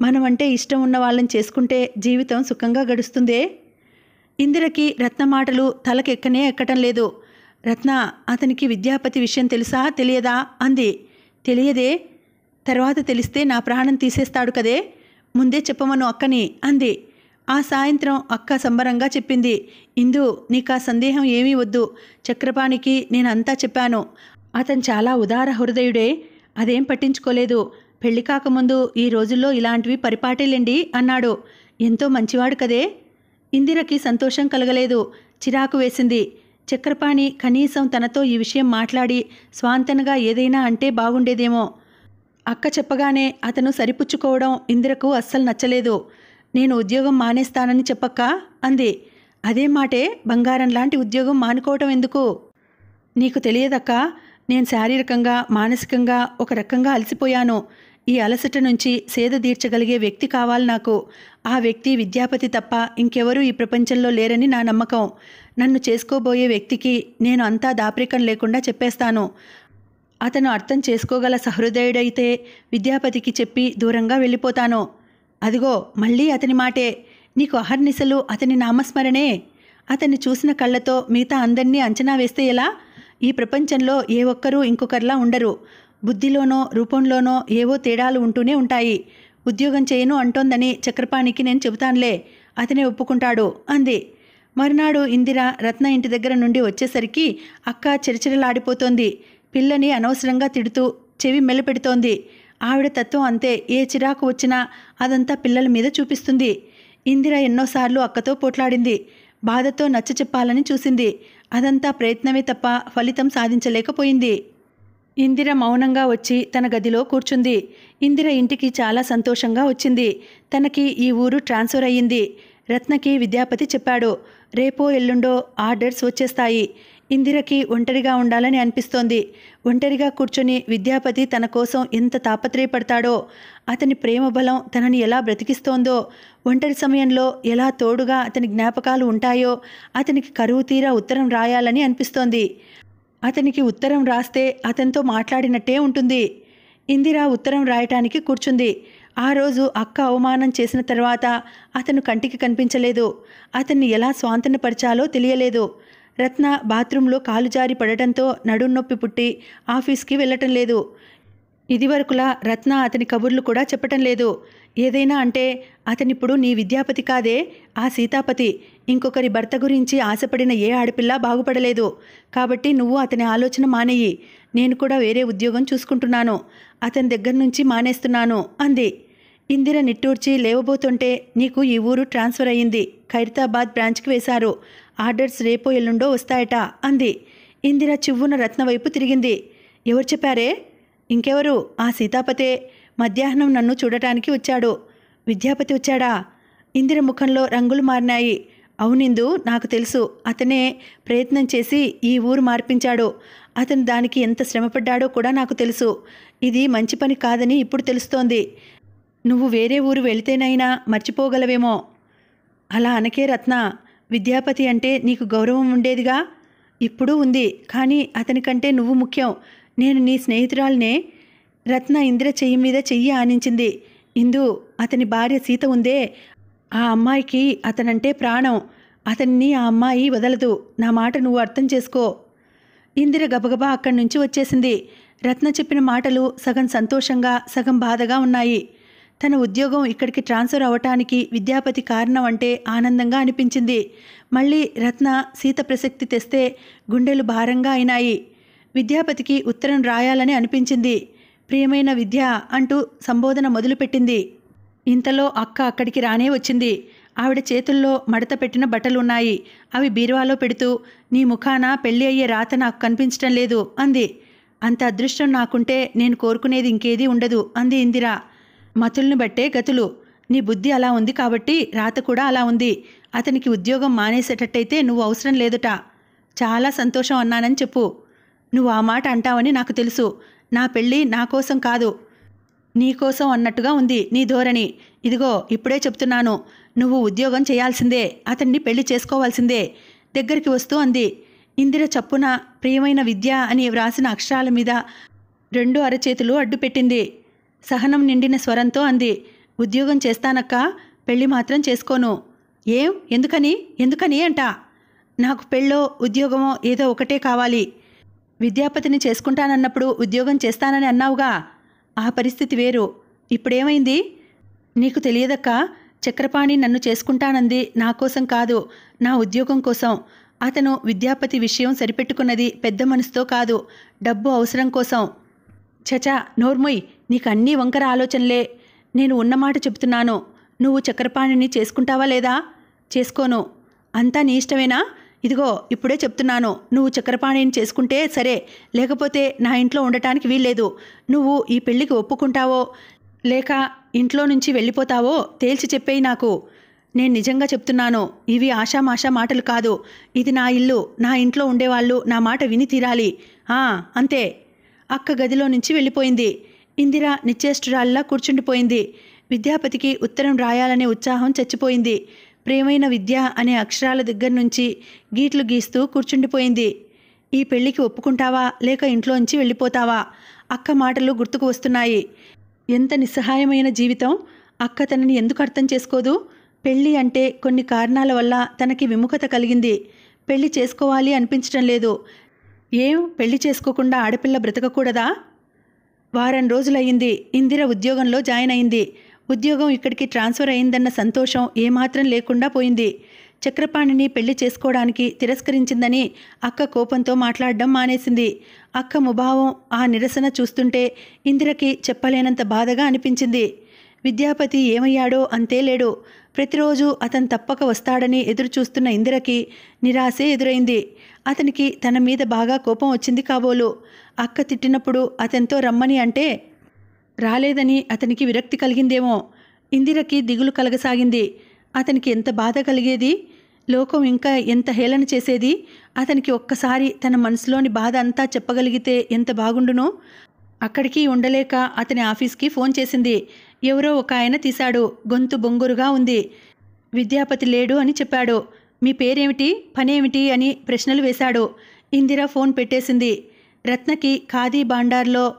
మనమంటే ఇష్టం ఉన్న వాళ్ళని చేసుకుంటే జీవితం సుఖంగా గడుస్తుందే. ఇందిరకి రత్న మాటలు తలకెక్కనే ఎక్కటం లేదు. రత్న, అతనికి విద్యాపతి విషయం తెలుసా తెలియదా అంది. తెలియదే. తర్వాత తెలిస్తే నా ప్రాణం తీసేస్తాడు కదే. ముందే చెప్పమను అక్కని అంది. ఆ సాయంత్రం అక్క సంబరంగా చెప్పింది. నీకా సందేహం ఏమీ వద్దు. చక్రపాణికి నేనంతా చెప్పాను. అతను చాలా ఉదార హృదయుడే. అదేం పట్టించుకోలేదు. పెళ్లి కాకముందు ఈ రోజుల్లో ఇలాంటివి పరిపాటేలేండి అన్నాడు. ఎంతో మంచివాడు కదే. ఇందిరకి సంతోషం కలగలేదు, చిరాకు వేసింది. చక్రపాణి కనీసం తనతో ఈ విషయం మాట్లాడి స్వాంతనగా ఏదైనా అంటే బాగుండేదేమో. అక్క చెప్పగానే అతను సరిపుచ్చుకోవడం ఇందిరకు అస్సలు నచ్చలేదు. నేను ఉద్యోగం మానేస్తానని చెప్పక్క అంది. అదేం మాటే, బంగారం లాంటి ఉద్యోగం మానుకోవటం ఎందుకు? నీకు తెలియదక్కా, నేను శారీరకంగా మానసికంగా ఒక రకంగా అలసిపోయాను. ఈ అలసట నుంచి సేద తీర్చగలిగే వ్యక్తి కావాలి నాకు. ఆ వ్యక్తి విద్యాపతి తప్ప ఇంకెవరూ ఈ ప్రపంచంలో లేరని నా నమ్మకం. నన్ను చేసుకోబోయే వ్యక్తికి నేను అంతా దాపరికం లేకుండా చెప్పేస్తాను. అతను అర్థం చేసుకోగల సహృదయుడైతే విద్యాపతికి చెప్పి దూరంగా వెళ్ళిపోతాను. అదిగో మళ్ళీ అతని మాటే. నీకు అహర్నిశలు అతని నామస్మరణే. అతన్ని చూసిన కళ్ళతో మిగతా అందరినీ అంచనా వేస్తే ఎలా? ఈ ప్రపంచంలో ఏ ఒక్కరూ ఇంకొకరిలా ఉండరు. బుద్ధిలోనో రూపంలోనో ఏవో తేడాలు ఉంటూనే ఉంటాయి. ఉద్యోగం చేయను అంటోందని చక్రపాణికి నేను చెబుతానులే, అతనే ఒప్పుకుంటాడు అంది. మరునాడు ఇందిర రత్న ఇంటి దగ్గర నుండి వచ్చేసరికి అక్క చిరచిరలాడిపోతోంది. పిల్లని అనవసరంగా తిడుతూ చెవి మెల్లపెడుతోంది. ఆవిడ తత్వం అంతే. ఏ చిరాకు వచ్చినా అదంతా పిల్లల మీద చూపిస్తుంది. ఇందిర ఎన్నోసార్లు అక్కతో పోట్లాడింది. బాధతో నచ్చ చెప్పాలని చూసింది. అదంతా ప్రయత్నమే తప్ప ఫలితం సాధించలేకపోయింది. ఇందిర మౌనంగా వచ్చి తన గదిలో కూర్చుంది. ఇందిర ఇంటికి చాలా సంతోషంగా వచ్చింది. తనకి ఈ ఊరు ట్రాన్స్ఫర్ అయ్యింది. రత్నకి విద్యాపతి చెప్పాడు. రేపో ఎల్లుండో ఆర్డర్స్ వచ్చేస్తాయి. ఇందిరకి ఒంటరిగా ఉండాలని అనిపిస్తోంది. ఒంటరిగా కూర్చొని విద్యాపతి తన కోసం ఎంత తాపత్రయపడతాడో, అతని ప్రేమ బలం తనని ఎలా బ్రతికిస్తోందో, ఒంటరి సమయంలో ఎలా తోడుగా అతని జ్ఞాపకాలు ఉంటాయో, అతనికి కరువు తీరా ఉత్తరం రాయాలని అనిపిస్తోంది. అతనికి ఉత్తరం రాస్తే అతనితో మాట్లాడినట్టే ఉంటుంది. ఇందిర ఉత్తరం రాయటానికి కూర్చుంది. ఆ రోజు అక్క అవమానం చేసిన తర్వాత అతను కంటికి కనిపించలేదు. అతన్ని ఎలా స్వాంతనపరచాలో తెలియలేదు. రత్న బాత్రూంలో కాలు జారి పడటంతో నడున్నొప్పి పుట్టి ఆఫీస్కి వెళ్ళటం లేదు. ఇదివరకులా రత్న అతని కబుర్లు కూడా చెప్పటం లేదు. ఏదైనా అంటే అతనిప్పుడు నీ విద్యాపతి కాదే, ఆ సీతాపతి. ఇంకొకరి భర్త గురించి ఆశపడిన ఏ ఆడపిల్ల బాగుపడలేదు. కాబట్టి నువ్వు అతని ఆలోచన మానేయి. నేను కూడా వేరే ఉద్యోగం చూసుకుంటున్నాను. అతని దగ్గర నుంచి మానేస్తున్నాను అంది. ఇందిర నిట్టూర్చి లేవబోతుంటే, నీకు ఈ ఊరు ట్రాన్స్ఫర్ అయ్యింది. ఖైరతాబాద్ బ్రాంచ్కి వేశారు. ఆర్డర్స్ రేపో ఎల్లుండో వస్తాయట అంది. ఇందిర చివ్వున రత్న వైపు తిరిగింది. ఎవరు చెప్పారే? ఇంకెవరు, ఆ సీతాపతే. మధ్యాహ్నం నన్ను చూడటానికి వచ్చాడు. విద్యాపతి వచ్చాడా? ఇందిర ముఖంలో రంగులు మారినాయి. అవునిందు, నాకు తెలుసు. అతనే ప్రయత్నం చేసి ఈ ఊరు మార్పించాడు. అతను దానికి ఎంత శ్రమపడ్డాడో కూడా నాకు తెలుసు. ఇది మంచి పని కాదని ఇప్పుడు తెలుస్తోంది. నువ్వు వేరే ఊరు వెళితేనైనా మర్చిపోగలవేమో. అలా అనకే రత్న. విద్యాపతి అంటే నీకు గౌరవం ఉండేదిగా. ఇప్పుడు ఉంది. కానీ అతనికంటే నువ్వు ముఖ్యం. నేను నీ స్నేహితురాల్నే. రత్న ఇందిర చెయ్యి మీద చెయ్యి ఆనించింది. ఇందు, అతని భార్య సీత ఉందే, ఆ అమ్మాయికి అతనంటే ప్రాణం. అతన్ని ఆ అమ్మాయి వదలదు. నా మాట నువ్వు అర్థం చేసుకో. ఇందిర గబగబా అక్కడి నుంచి వచ్చేసింది. రత్న చెప్పిన మాటలు సగం సంతోషంగా సగం బాధగా ఉన్నాయి. తన ఉద్యోగం ఇక్కడికి ట్రాన్స్ఫర్ అవటానికి విద్యాపతి కారణం అంటే ఆనందంగా అనిపించింది. మళ్ళీ రత్న సీత ప్రసక్తి తెస్తే గుండెలు భారంగా అయినాయి. విద్యాపతికి ఉత్తరం రాయాలని అనిపించింది. ప్రియమైన విద్య అంటూ సంబోధన మొదలుపెట్టింది. ఇంతలో అక్క అక్కడికి రానే వచ్చింది. ఆవిడ చేతుల్లో మడత పెట్టిన బట్టలున్నాయి. అవి బీరువాలో పెడుతూ, నీ ముఖాన పెళ్ళి అయ్యే రాత నాకు కనిపించటం లేదు అంది. అంత అదృష్టం నాకుంటే నేను కోరుకునేది ఇంకేదీ ఉండదు అంది ఇందిర. మతుల్ని బట్టే గతులు. నీ బుద్ధి అలా ఉంది కాబట్టి రాత కూడా అలా ఉంది. అతనికి ఉద్యోగం మానేసేటట్టయితే నువ్వు అవసరం లేదుట. చాలా సంతోషం అన్నానని చెప్పు. నువ్వు ఆ మాట అంటావని నాకు తెలుసు. నా పెళ్ళి నా కోసం కాదు, నీకోసం అన్నట్టుగా ఉంది నీ ధోరణి. ఇదిగో ఇప్పుడే చెప్తున్నాను, నువ్వు ఉద్యోగం చేయాల్సిందే. అతన్ని పెళ్లి చేసుకోవాల్సిందే. దగ్గరికి వస్తూ అంది. ఇందిర చప్పున ప్రియమైన విద్య అని వ్రాసిన అక్షరాల మీద 2 అరచేతులు అడ్డుపెట్టింది. సహనం నిండిన స్వరంతో అంది. ఉద్యోగం చేస్తానక్క, పెళ్లి మాత్రం చేసుకోను. ఏం, ఎందుకని? ఎందుకని అంట. నాకు పెళ్ళో ఉద్యోగమో ఏదో ఒకటే కావాలి. విద్యాపతిని చేసుకుంటానన్నప్పుడు ఉద్యోగం చేస్తానని అన్నావుగా. ఆ పరిస్థితి వేరు. ఇప్పుడేమైంది? నీకు తెలియదక్క, చక్రపాణి నన్ను చేసుకుంటానంది నా కోసం కాదు, నా ఉద్యోగం కోసం. అతను విద్యాపతి విషయం సరిపెట్టుకున్నది పెద్ద మనసుతో కాదు, డబ్బు అవసరం కోసం. చచా, నోర్మొయ్, నీకు అన్నీ వంకర ఆలోచనలే. నేను ఉన్నమాట చెబుతున్నాను. నువ్వు చక్రపాణిని చేసుకుంటావా లేదా? చేసుకోను. అంతా నీ ఇష్టమేనా? ఇదిగో ఇప్పుడే చెప్తున్నాను, నువ్వు చక్రపాణిని చేసుకుంటే సరే, లేకపోతే నా ఇంట్లో ఉండటానికి వీల్లేదు. నువ్వు ఈ పెళ్లికి ఒప్పుకుంటావో లేక ఇంట్లో నుంచి వెళ్ళిపోతావో తేల్చి చెప్పేయి నాకు. నేను నిజంగా చెప్తున్నాను. ఇవి ఆషామాషా మాటలు కాదు. ఇది నా ఇల్లు. నా ఇంట్లో ఉండేవాళ్ళు నా మాట విని తీరాలి. అంతే. అక్క గదిలో నుంచి వెళ్ళిపోయింది. ఇందిర నిశ్చేష్టురాల్లా కూర్చుండిపోయింది. విద్యాపతికి ఉత్తరం రాయాలనే ఉత్సాహం చచ్చిపోయింది. ప్రియమైన విద్య అనే అక్షరాల దగ్గర నుంచి గీట్లు గీస్తూ కూర్చుండిపోయింది. ఈ పెళ్లికి ఒప్పుకుంటావా లేక ఇంట్లోంచి వెళ్ళిపోతావా? అక్క మాటలు గుర్తుకు వస్తున్నాయి. ఎంత నిస్సహాయమైన జీవితం. అక్క తనని ఎందుకు అర్థం చేసుకోదు? పెళ్ళి అంటే కొన్ని కారణాల వల్ల తనకి విముఖత కలిగింది. పెళ్లి చేసుకోవాలి అనిపించడం లేదు. ఏం, పెళ్లి చేసుకోకుండా ఆడపిల్ల బ్రతకకూడదా? వారం రోజులయ్యింది. ఇందిర ఉద్యోగంలో జాయిన్ అయింది. ఉద్యోగం ఇక్కడికి ట్రాన్స్ఫర్ అయిందన్న సంతోషం ఏమాత్రం లేకుండా పోయింది. చక్రపాణిని పెళ్లి చేసుకోవడానికి తిరస్కరించిందని అక్క కోపంతో మాట్లాడడం మానేసింది. అక్క ముభావం, ఆ నిరసన చూస్తుంటే ఇందిరకి చెప్పలేనంత బాధగా అనిపించింది. విద్యాపతి ఏమయ్యాడో అంతే లేడు. ప్రతిరోజు అతను తప్పక వస్తాడని ఎదురుచూస్తున్న ఇందిరకి నిరాశే ఎదురైంది. అతనికి తన మీద బాగా కోపం వచ్చింది కాబోలు. అక్క తిట్టినప్పుడు అతనితో రమ్మని అంటే రాలేదని అతనికి విరక్తి కలిగిందేమో. ఇందిరకి దిగులు కలగసాగింది. అతనికి ఎంత బాధ కలిగేది, లోకం ఇంకా ఎంత హేళన చేసేది. అతనికి ఒక్కసారి తన మనసులోని బాధ అంతా చెప్పగలిగితే ఎంత బాగుండును. అక్కడికి ఉండలేక అతని ఆఫీస్కి ఫోన్ చేసింది. ఎవరో ఒక ఆయన తీశాడు. గొంతు బొంగురుగా ఉంది. విద్యాపతి లేడు అని చెప్పాడు. మీ పేరేమిటి, పనేమిటి అని ప్రశ్నలు వేశాడు. ఇందిర ఫోన్ పెట్టేసింది. రత్నకి ఖాదీ భాండార్లో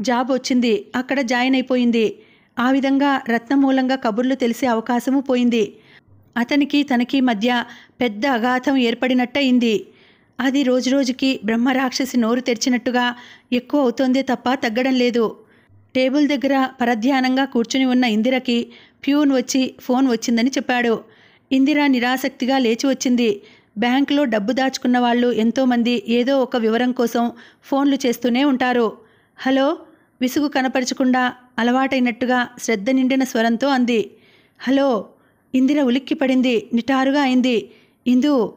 జాబ్ వచ్చింది. అక్కడ జాయిన్ అయిపోయింది. ఆ విధంగా రత్న మూలంగా కబుర్లు తెలిసే అవకాశము పోయింది. అతనికి తనకి మధ్య పెద్ద అఘాతం ఏర్పడినట్టయింది. అది రోజురోజుకి బ్రహ్మరాక్షసి నోరు తెరిచినట్టుగా ఎక్కువ అవుతోందే తప్ప తగ్గడం లేదు. టేబుల్ దగ్గర పరధ్యానంగా కూర్చుని ఉన్న ఇందిరకి ప్యూన్ వచ్చి ఫోన్ వచ్చిందని చెప్పాడు. ఇందిర నిరాసక్తిగా లేచి వచ్చింది. బ్యాంకులో డబ్బు దాచుకున్న వాళ్ళు ఎంతోమంది ఏదో ఒక వివరం కోసం ఫోన్లు చేస్తూనే ఉంటారు. హలో, విసుగు కనపరచకుండా అలవాటైనట్టుగా శ్రద్ధ నిండిన స్వరంతో అంది. హలో. ఇందిర ఉలిక్కిపడింది. నిటారుగా అయింది. ఇందు.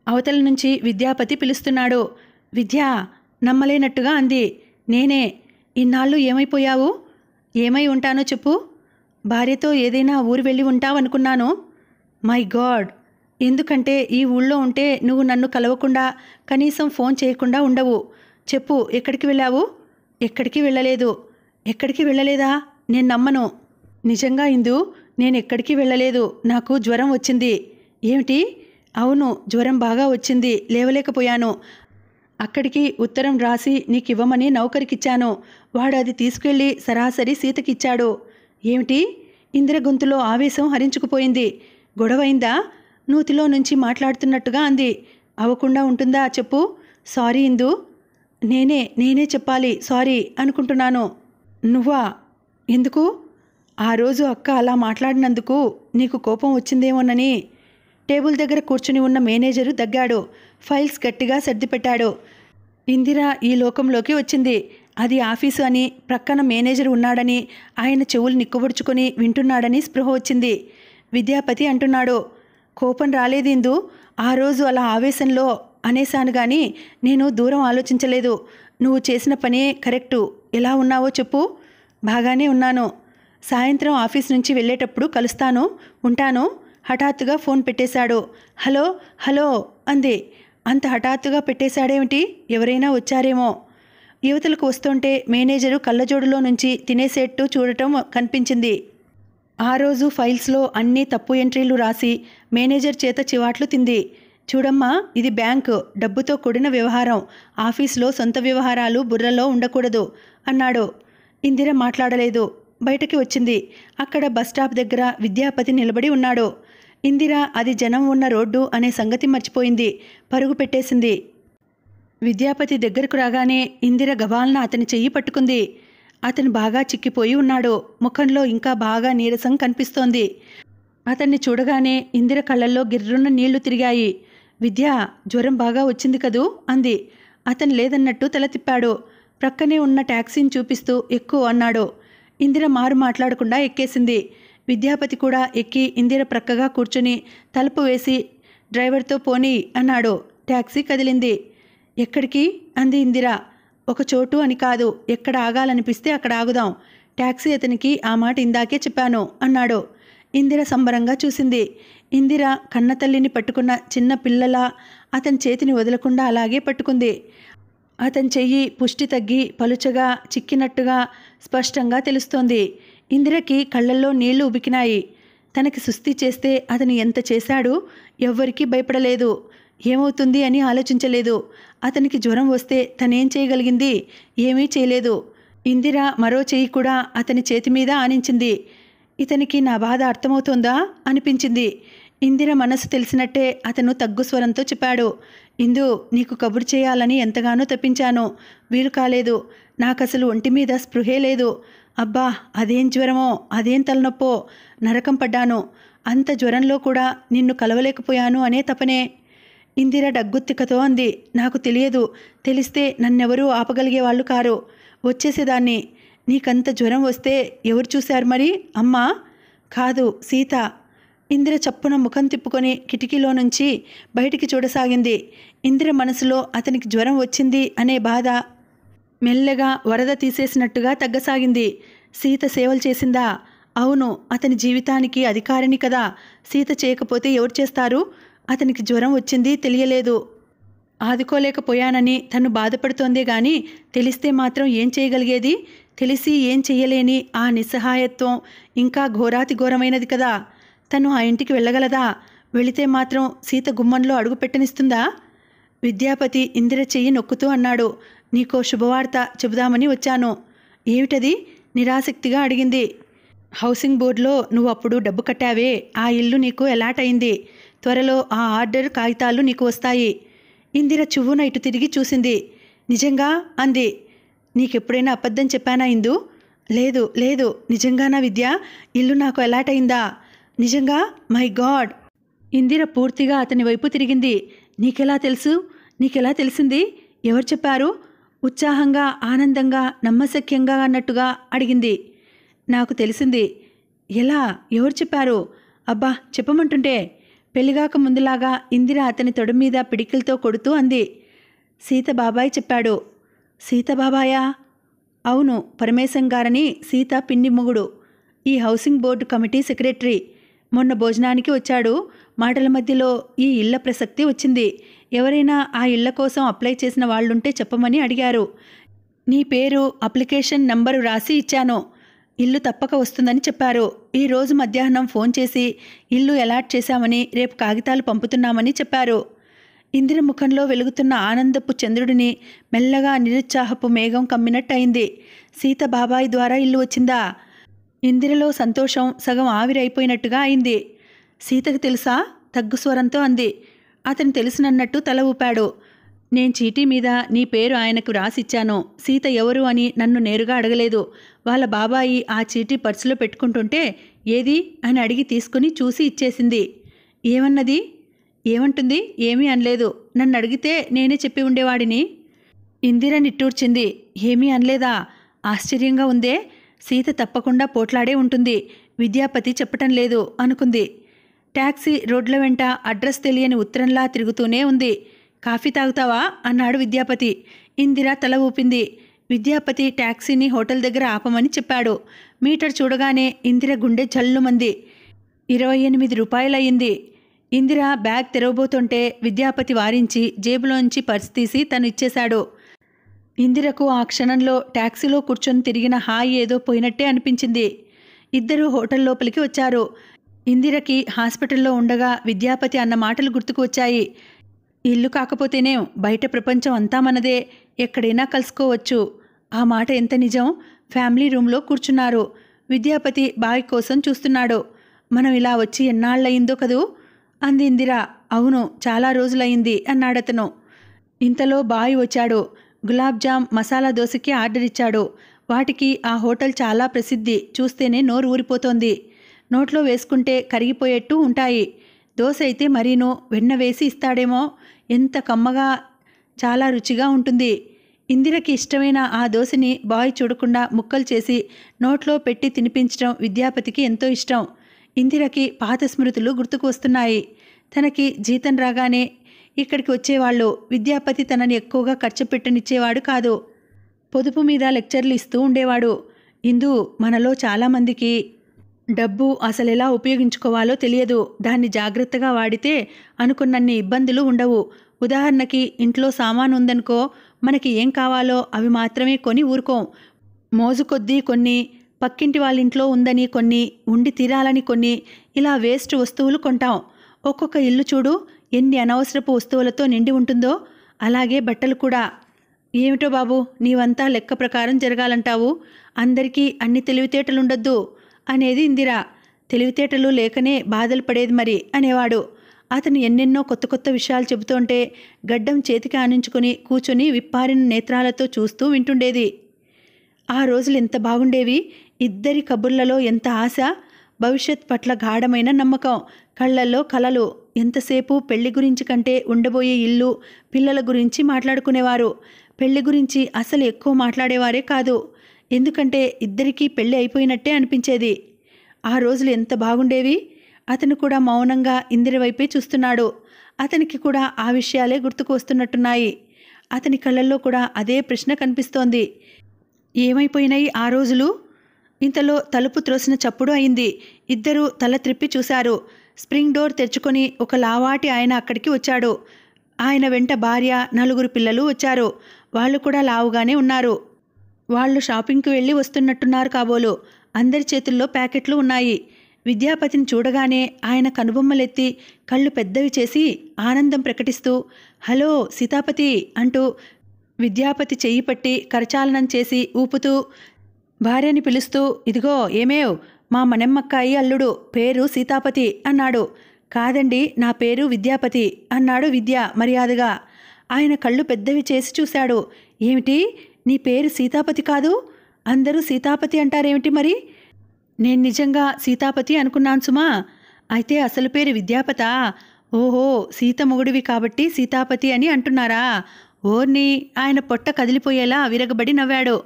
అవతల నుంచి విద్యాపతి పిలుస్తున్నాడు. విద్యా. నమ్మలేనట్టుగా అంది. నేనే. ఇన్నాళ్ళు ఏమైపోయావు? ఏమై ఉంటానో చెప్పు. భార్యతో ఏదైనా ఊరు వెళ్ళి ఉంటావనుకున్నాను. My God. ఎందుకంటే ఈ ఊళ్ళో ఉంటే నువ్వు నన్ను కలవకుండా కనీసం ఫోన్ చేయకుండా ఉండవు. చెప్పు, ఎక్కడికి వెళ్ళావు? ఎక్కడికి వెళ్ళలేదు. ఎక్కడికి వెళ్ళలేదా? నేను నమ్మను. నిజంగా ఇందు, నేను ఎక్కడికి వెళ్ళలేదు. నాకు జ్వరం వచ్చింది. ఏమిటి? అవును, జ్వరం బాగా వచ్చింది. లేవలేకపోయాను. అక్కడికి ఉత్తరం రాసి నీకివ్వమని నౌకరికిచ్చాను. వాడు అది తీసుకెళ్ళి సరాసరి సీతకిచ్చాడు. ఏమిటి? ఇందిర గొంతులో ఆవేశం హరించుకుపోయింది. గొడవైందా? నూతిలో నుంచి మాట్లాడుతున్నట్టుగా అంది. అవ్వకుండా ఉంటుందా? చెప్పు. సారీ ఇందు. నేనే చెప్పాలి సారీ అనుకుంటున్నాను. నువ్వా? ఎందుకు? ఆ రోజు అక్క అలా మాట్లాడినందుకు నీకు కోపం వచ్చిందేమోనని. టేబుల్ దగ్గర కూర్చుని ఉన్న మేనేజరు దగ్గాడు. ఫైల్స్ గట్టిగా సర్దిపెట్టాడు. ఇందిర ఈ లోకంలోకి వచ్చింది. అది ఆఫీసు అని, ప్రక్కన మేనేజర్ ఉన్నాడని, ఆయన చెవులు నిక్కబొడుచుకొని వింటున్నాడని స్పృహ వచ్చింది. విద్యాపతి అంటున్నాడు. కోపం రాలేదిందు. ఆ రోజు అలా ఆవేశంలో అనేశాను గాని నేను దూరం ఆలోచించలేదు. నువ్వు చేసిన పనే కరెక్టు. ఎలా ఉన్నావో చెప్పు. బాగానే ఉన్నాను. సాయంత్రం ఆఫీస్ నుంచి వెళ్ళేటప్పుడు కలుస్తాను. ఉంటాను. హఠాత్తుగా ఫోన్ పెట్టేశాడు. హలో హలో అంది. అంత హఠాత్తుగా పెట్టేశాడేమిటి? ఎవరైనా వచ్చారేమో. యువతలకు వస్తుంటే మేనేజరు కళ్ళజోడులో నుంచి తినేసేట్టు చూడటం కనిపించింది. ఆ రోజు ఫైల్స్లో అన్నీ తప్పు ఎంట్రీలు రాసి మేనేజర్ చేత చివాట్లు తింది. చూడమ్మా, ఇది బ్యాంకు, డబ్బుతో కూడిన వ్యవహారం. ఆఫీస్లో సొంత వ్యవహారాలు బుర్రలో ఉండకూడదు అన్నాడు. ఇందిర మాట్లాడలేదు. బయటకి వచ్చింది. అక్కడ బస్టాప్ దగ్గర విద్యాపతి నిలబడి ఉన్నాడు. ఇందిర అది జనం ఉన్న రోడ్డు అనే సంగతి మర్చిపోయింది. పరుగు పెట్టేసింది. విద్యాపతి దగ్గరకు రాగానే ఇందిర గబాల్న అతని చెయ్యి పట్టుకుంది. అతను బాగా చిక్కిపోయి ఉన్నాడు. ముఖంలో ఇంకా బాగా నీరసం కనిపిస్తోంది. అతన్ని చూడగానే ఇందిర కళ్ళల్లో గిర్రున్న నీళ్లు తిరిగాయి. విద్య, జ్వరం బాగా వచ్చింది కదూ అంది. అతను లేదన్నట్టు తల తిప్పాడు. ప్రక్కనే ఉన్న ట్యాక్సీని చూపిస్తూ ఎక్కు అన్నాడు. ఇందిర మారు మాట్లాడకుండా ఎక్కేసింది. విద్యాపతి కూడా ఎక్కి ఇందిర ప్రక్కగా కూర్చుని తలుపు వేసి డ్రైవర్తో పోనీ అన్నాడు. ట్యాక్సీ కదిలింది. ఎక్కడికి అంది ఇందిర. ఒక చోటు అని కాదు, ఎక్కడ ఆగాలనిపిస్తే అక్కడ ఆగుదాం. ట్యాక్సీ అతనికి ఆ మాట ఇందాకే చెప్పాను అన్నాడు. ఇందిర సంబరంగా చూసింది. ఇందిర కన్నతల్లిని పట్టుకున్న చిన్న పిల్లలా అతని చేతిని వదలకుండా అలాగే పట్టుకుంది. అతని చెయ్యి పుష్టి తగ్గి పలుచగా చిక్కినట్టుగా స్పష్టంగా తెలుస్తోంది. ఇందిరకి కళ్ళల్లో నీళ్లు ఉబికినాయి. తనకి సుస్థి చేస్తే అతను ఎంత చేశాడు? ఎవ్వరికీ భయపడలేదు. ఏమవుతుంది అని ఆలోచించలేదు. అతనికి జ్వరం వస్తే తనేం చేయగలిగింది? ఏమీ చేయలేదు. ఇందిర మరో చెయ్యి కూడా అతని చేతి మీద ఆనించింది. ఇతనికి నా బాధ అర్థమవుతోందా అనిపించింది. ఇందిర మనసు తెలిసినట్టే అతను తగ్గు స్వరంతో చెప్పాడు. ఇందు, నీకు కబురు చేయాలని ఎంతగానో తప్పించాను. వీలు కాలేదు. నాకసలు ఒంటి మీద స్పృహే లేదు. అబ్బా, అదేం జ్వరమో, అదేం తలనొప్పో, నరకం పడ్డాను. అంత జ్వరంలో కూడా నిన్ను కలవలేకపోయాను అనే తపనే. ఇందిర డగ్గుత్తికతో అంది. నాకు తెలియదు. తెలిస్తే నన్నెవరూ ఆపగలిగేవాళ్ళు కారు. వచ్చేసేదాన్ని. నీకంత జ్వరం వస్తే ఎవరు చూశారు మరి? అమ్మా? కాదు, సీత. ఇందిర చప్పున ముఖం తిప్పుకొని కిటికీలో నుంచి బయటికి చూడసాగింది. ఇందిర మనసులో అతనికి జ్వరం వచ్చింది అనే బాధ మెల్లగా వరద తీసేసినట్టుగా తగ్గసాగింది. సీత సేవలు చేసిందా? అవును, అతని జీవితానికి అధికారిని కదా. సీత చేయకపోతే ఎవరు చేస్తారు? అతనికి జ్వరం వచ్చింది, తెలియలేదు. ఆదుకోలేకపోయానని తను బాధపడుతోందే గాని తెలిస్తే మాత్రం ఏం చేయగలిగేది? తెలిసి ఏం చెయ్యలేని ఆ నిస్సహాయత్వం ఇంకా ఘోరాతి ఘోరమైనది కదా. తను ఆ ఇంటికి వెళ్ళగలదా? వెళితే మాత్రం సీత గుమ్మంలో అడుగు పెట్టనిస్తుందా? విద్యాపతి ఇందిర చెయ్యి నొక్కుతూ అన్నాడు. నీకో శుభవార్త చెబుదామని వచ్చాను. ఏమిటది? నిరాసక్తిగా అడిగింది. హౌసింగ్ బోర్డులో నువ్వు అప్పుడు డబ్బు కట్టావే, ఆ ఇల్లు నీకు ఎలాటైంది. త్వరలో ఆ ఆర్డర్ కాగితాలు నీకు వస్తాయి. ఇందిర చువ్వున ఇటు తిరిగి చూసింది. నిజంగా అంది. నీకెప్పుడైనా అబద్ధం చెప్పానా ఇందు? లేదు లేదు, నిజంగానా విద్య? ఇల్లు నాకు ఎలాటైందా? నిజంగా? My God! ఇందిర పూర్తిగా అతని వైపు తిరిగింది. నీకెలా తెలుసు? నీకెలా తెలిసింది? ఎవరు చెప్పారు? ఉత్సాహంగా, ఆనందంగా, నమ్మశక్యంగా అన్నట్టుగా అడిగింది. నాకు తెలిసింది. ఎలా? ఎవరు చెప్పారు? అబ్బా, చెప్పమంటుంటే. పెళ్లిగాక ముందులాగా ఇందిర అతని తొడ మీద పిడికిలతో కొడుతూ అంది. సీత బాబాయ్ చెప్పాడు. సీత బాబాయా? అవును, పరమేశం గారని సీత పిన్ని మొగుడు. ఈ హౌసింగ్ బోర్డు కమిటీ సెక్రటరీ. మొన్న భోజనానికి వచ్చాడు. మాటల మధ్యలో ఈ ఇళ్ల ప్రసక్తి వచ్చింది. ఎవరైనా ఆ ఇళ్ల కోసం అప్లై చేసిన వాళ్ళుంటే చెప్పమని అడిగారు. నీ పేరు, అప్లికేషన్ నంబరు రాసి ఇచ్చాను. ఇల్లు తప్పక వస్తుందని చెప్పారు. ఈరోజు మధ్యాహ్నం ఫోన్ చేసి ఇల్లు అలాట్ చేశామని, రేపు కాగితాలు పంపుతున్నామని చెప్పారు. ఇందిర ముఖంలో వెలుగుతున్న ఆనందపు చంద్రుడిని మెల్లగా నిరుత్సాహపు మేఘం కమ్మినట్టయింది. సీత బాబాయి ద్వారా ఇల్లు వచ్చిందా? ఇందిరలో సంతోషం సగం ఆవిరైపోయినట్టుగా అయింది. సీతకు తెలుసా? తగ్గు స్వరంతో అంది. అతను తెలుసునన్నట్టు తల ఊపాడు. నేను చీటీ మీద నీ పేరు ఆయనకు రాసిచ్చాను. సీత ఎవరు అని నన్ను నేరుగా అడగలేదు. వాళ్ళ బాబాయి ఆ చీటీ పర్సులో పెట్టుకుంటుంటే ఏది అని అడిగి తీసుకుని చూసి ఇచ్చేసింది. ఏమన్నది? ఏమంటుంది? ఏమీ అనలేదు. నన్ను అడిగితే నేనే చెప్పి ఉండేవాడిని. ఇందిర నిట్టూర్చింది. ఏమీ అనలేదా? ఆశ్చర్యంగా ఉందే. సీత తప్పకుండా పోట్లాడే ఉంటుంది. విద్యాపతి చెప్పటం లేదు అనుకుంది. ట్యాక్సీ రోడ్ల వెంట అడ్రస్ తెలియని ఉత్తరంలా తిరుగుతూనే ఉంది. కాఫీ తాగుతావా అన్నాడు విద్యాపతి. ఇందిర తల ఊపింది. విద్యాపతి ట్యాక్సీని హోటల్ దగ్గర ఆపమని చెప్పాడు. మీటర్ చూడగానే ఇందిర గుండె జల్లుమంది. 28 రూపాయలయ్యింది. ఇందిర బ్యాగ్ తెరవబోతుంటే విద్యాపతి వారించి జేబులోంచి పర్స్ తీసి తను ఇచ్చేశాడు. ఇందిరకు ఆ క్షణంలో ట్యాక్సీలో కూర్చొని తిరిగిన హాయి ఏదో పోయినట్టే అనిపించింది. ఇద్దరూ హోటల్ లోపలికి వచ్చారు. ఇందిరకి హాస్పిటల్లో ఉండగా విద్యాపతి అన్న మాటలు గుర్తుకు వచ్చాయి. ఇల్లు కాకపోతేనేం, బయట ప్రపంచం అంతా మనదే, ఎక్కడైనా కలుసుకోవచ్చు. ఆ మాట ఎంత నిజం. ఫ్యామిలీ రూమ్లో కూర్చున్నారు. విద్యాపతి బాయ్ కోసం చూస్తున్నాడు. మనం ఇలా వచ్చి ఎన్నాళ్ళయిందో కదూ అంది ఇందిర. అవును, చాలా రోజులయ్యింది అన్నాడతను. ఇంతలో బాయ్ వచ్చాడు. గులాబ్ జామ్, మసాలా దోశకి ఆర్డర్ ఇచ్చాడు. వాటికి ఆ హోటల్ చాలా ప్రసిద్ధి. చూస్తేనే నోరు ఊరిపోతోంది. నోట్లో వేసుకుంటే కరిగిపోయేట్టు ఉంటాయి. దోశ అయితే మరీను వెన్న వేసి ఇస్తాడేమో. ఎంత కమ్మగా, చాలా రుచిగా ఉంటుంది. ఇందిరకి ఇష్టమైన ఆ దోశని బాయ్ చూడకుండా ముక్కలు చేసి నోట్లో పెట్టి తినిపించడం విద్యాపతికి ఎంతో ఇష్టం. ఇందిరకి పాత స్మృతులు గుర్తుకు వస్తున్నాయి. తనకి జీతం రాగానే ఇక్కడికి వచ్చేవాళ్ళు. విద్యాపతి తనని ఎక్కువగా ఖర్చు పెట్టనిచ్చేవాడు కాదు. పొదుపు మీద లెక్చర్లు ఇస్తూ ఉండేవాడు. ఇందు, మనలో చాలామందికి డబ్బు అసలెలా ఉపయోగించుకోవాలో తెలియదు. దాన్ని జాగ్రత్తగా వాడితే అనుకున్నన్ని ఇబ్బందులు ఉండవు. ఉదాహరణకి ఇంట్లో సామాను ఉందనుకో, మనకి ఏం కావాలో అవి మాత్రమే కొని ఊరుకోం. మోజు కొద్దీ కొన్ని, పక్కింటి వాళ్ళింట్లో ఉందని కొన్ని, ఉండి తీరాలని కొన్ని, ఇలా వేస్ట్ వస్తువులు కొంటాం. ఒక్కొక్క ఇల్లు చూడు, ఎన్ని అనవసరపు వస్తువులతో నిండి ఉంటుందో. అలాగే బట్టలు కూడా. ఏమిటో బాబు, నీవంతా లెక్క ప్రకారం జరగాలంటావు. అందరికీ అన్ని తెలివితేటలుండొద్దు అనేది ఇందిర. తెలివితేటలు లేకనే బాధలు పడేది మరి అనేవాడు. అతను ఎన్నెన్నో కొత్త కొత్త విషయాలు చెబుతుంటే గడ్డం చేతికి ఆనించుకుని కూర్చొని విప్పారిన నేత్రాలతో చూస్తూ వింటుండేది. ఆ రోజులు ఎంత బాగుండేవి. ఇద్దరి కబుర్లలో ఎంత ఆశ, భవిష్యత్ పట్ల గాఢమైన నమ్మకం, కళ్ళల్లో కలలు. ఎంతసేపు పెళ్లి గురించి కంటే ఉండబోయే ఇల్లు, పిల్లల గురించి మాట్లాడుకునేవారు. పెళ్లి గురించి అసలు ఎక్కువ మాట్లాడేవారే కాదు. ఎందుకంటే ఇద్దరికీ పెళ్లి అయిపోయినట్టే అనిపించేది. ఆ రోజులు ఎంత బాగుండేవి. అతను కూడా మౌనంగా ఇందిర వైపే చూస్తున్నాడు. అతనికి కూడా ఆ విషయాలే గుర్తుకు వస్తున్నట్టున్నాయి. అతని కళ్ళల్లో కూడా అదే ప్రశ్న కనిపిస్తోంది. ఏమైపోయినాయి ఆ రోజులు? ఇంతలో తలుపు త్రోసిన చప్పుడు అయింది. ఇద్దరూ తల త్రిప్పి చూశారు. స్ప్రింగ్ డోర్ తెరుచుకొని ఒక లావాటి ఆయన అక్కడికి వచ్చాడు. ఆయన వెంట భార్య, 4 పిల్లలు వచ్చారు. వాళ్ళు కూడా లావుగానే ఉన్నారు. వాళ్ళు షాపింగ్కి వెళ్ళి వస్తున్నట్టున్నారు కాబోలు. అందరి చేతుల్లో ప్యాకెట్లు ఉన్నాయి. విద్యాపతిని చూడగానే ఆయన కనుబొమ్మలెత్తి కళ్ళు పెద్దవి చేసి ఆనందం ప్రకటిస్తూ హలో సీతాపతి అంటూ విద్యాపతి చెయ్యి పట్టి కరచాలనం చేసి ఊపుతూ భార్యని పిలుస్తూ ఇదిగో ఏమేవ్ మా మణెమ్మక్కాయి అల్లుడు పేరు సీతాపతి అన్నాడు. కాదండి నా పేరు విద్యాపతి అన్నాడు విద్య మర్యాదగా. ఆయన కళ్ళు పెద్దవి చేసి చూశాడు. ఏమిటి నీ పేరు సీతాపతి కాదు? అందరూ సీతాపతి అంటారేమిటి మరి? నేను నిజంగా సీతాపతి అనుకున్నాను సుమా. అయితే అసలు పేరు విద్యాపతా? ఓహో సీత మొగుడివి కాబట్టి సీతాపతి అని అంటున్నారా? ఓర్ని ఆయన పొట్ట కదిలిపోయేలా విరగబడి నవ్వాడు.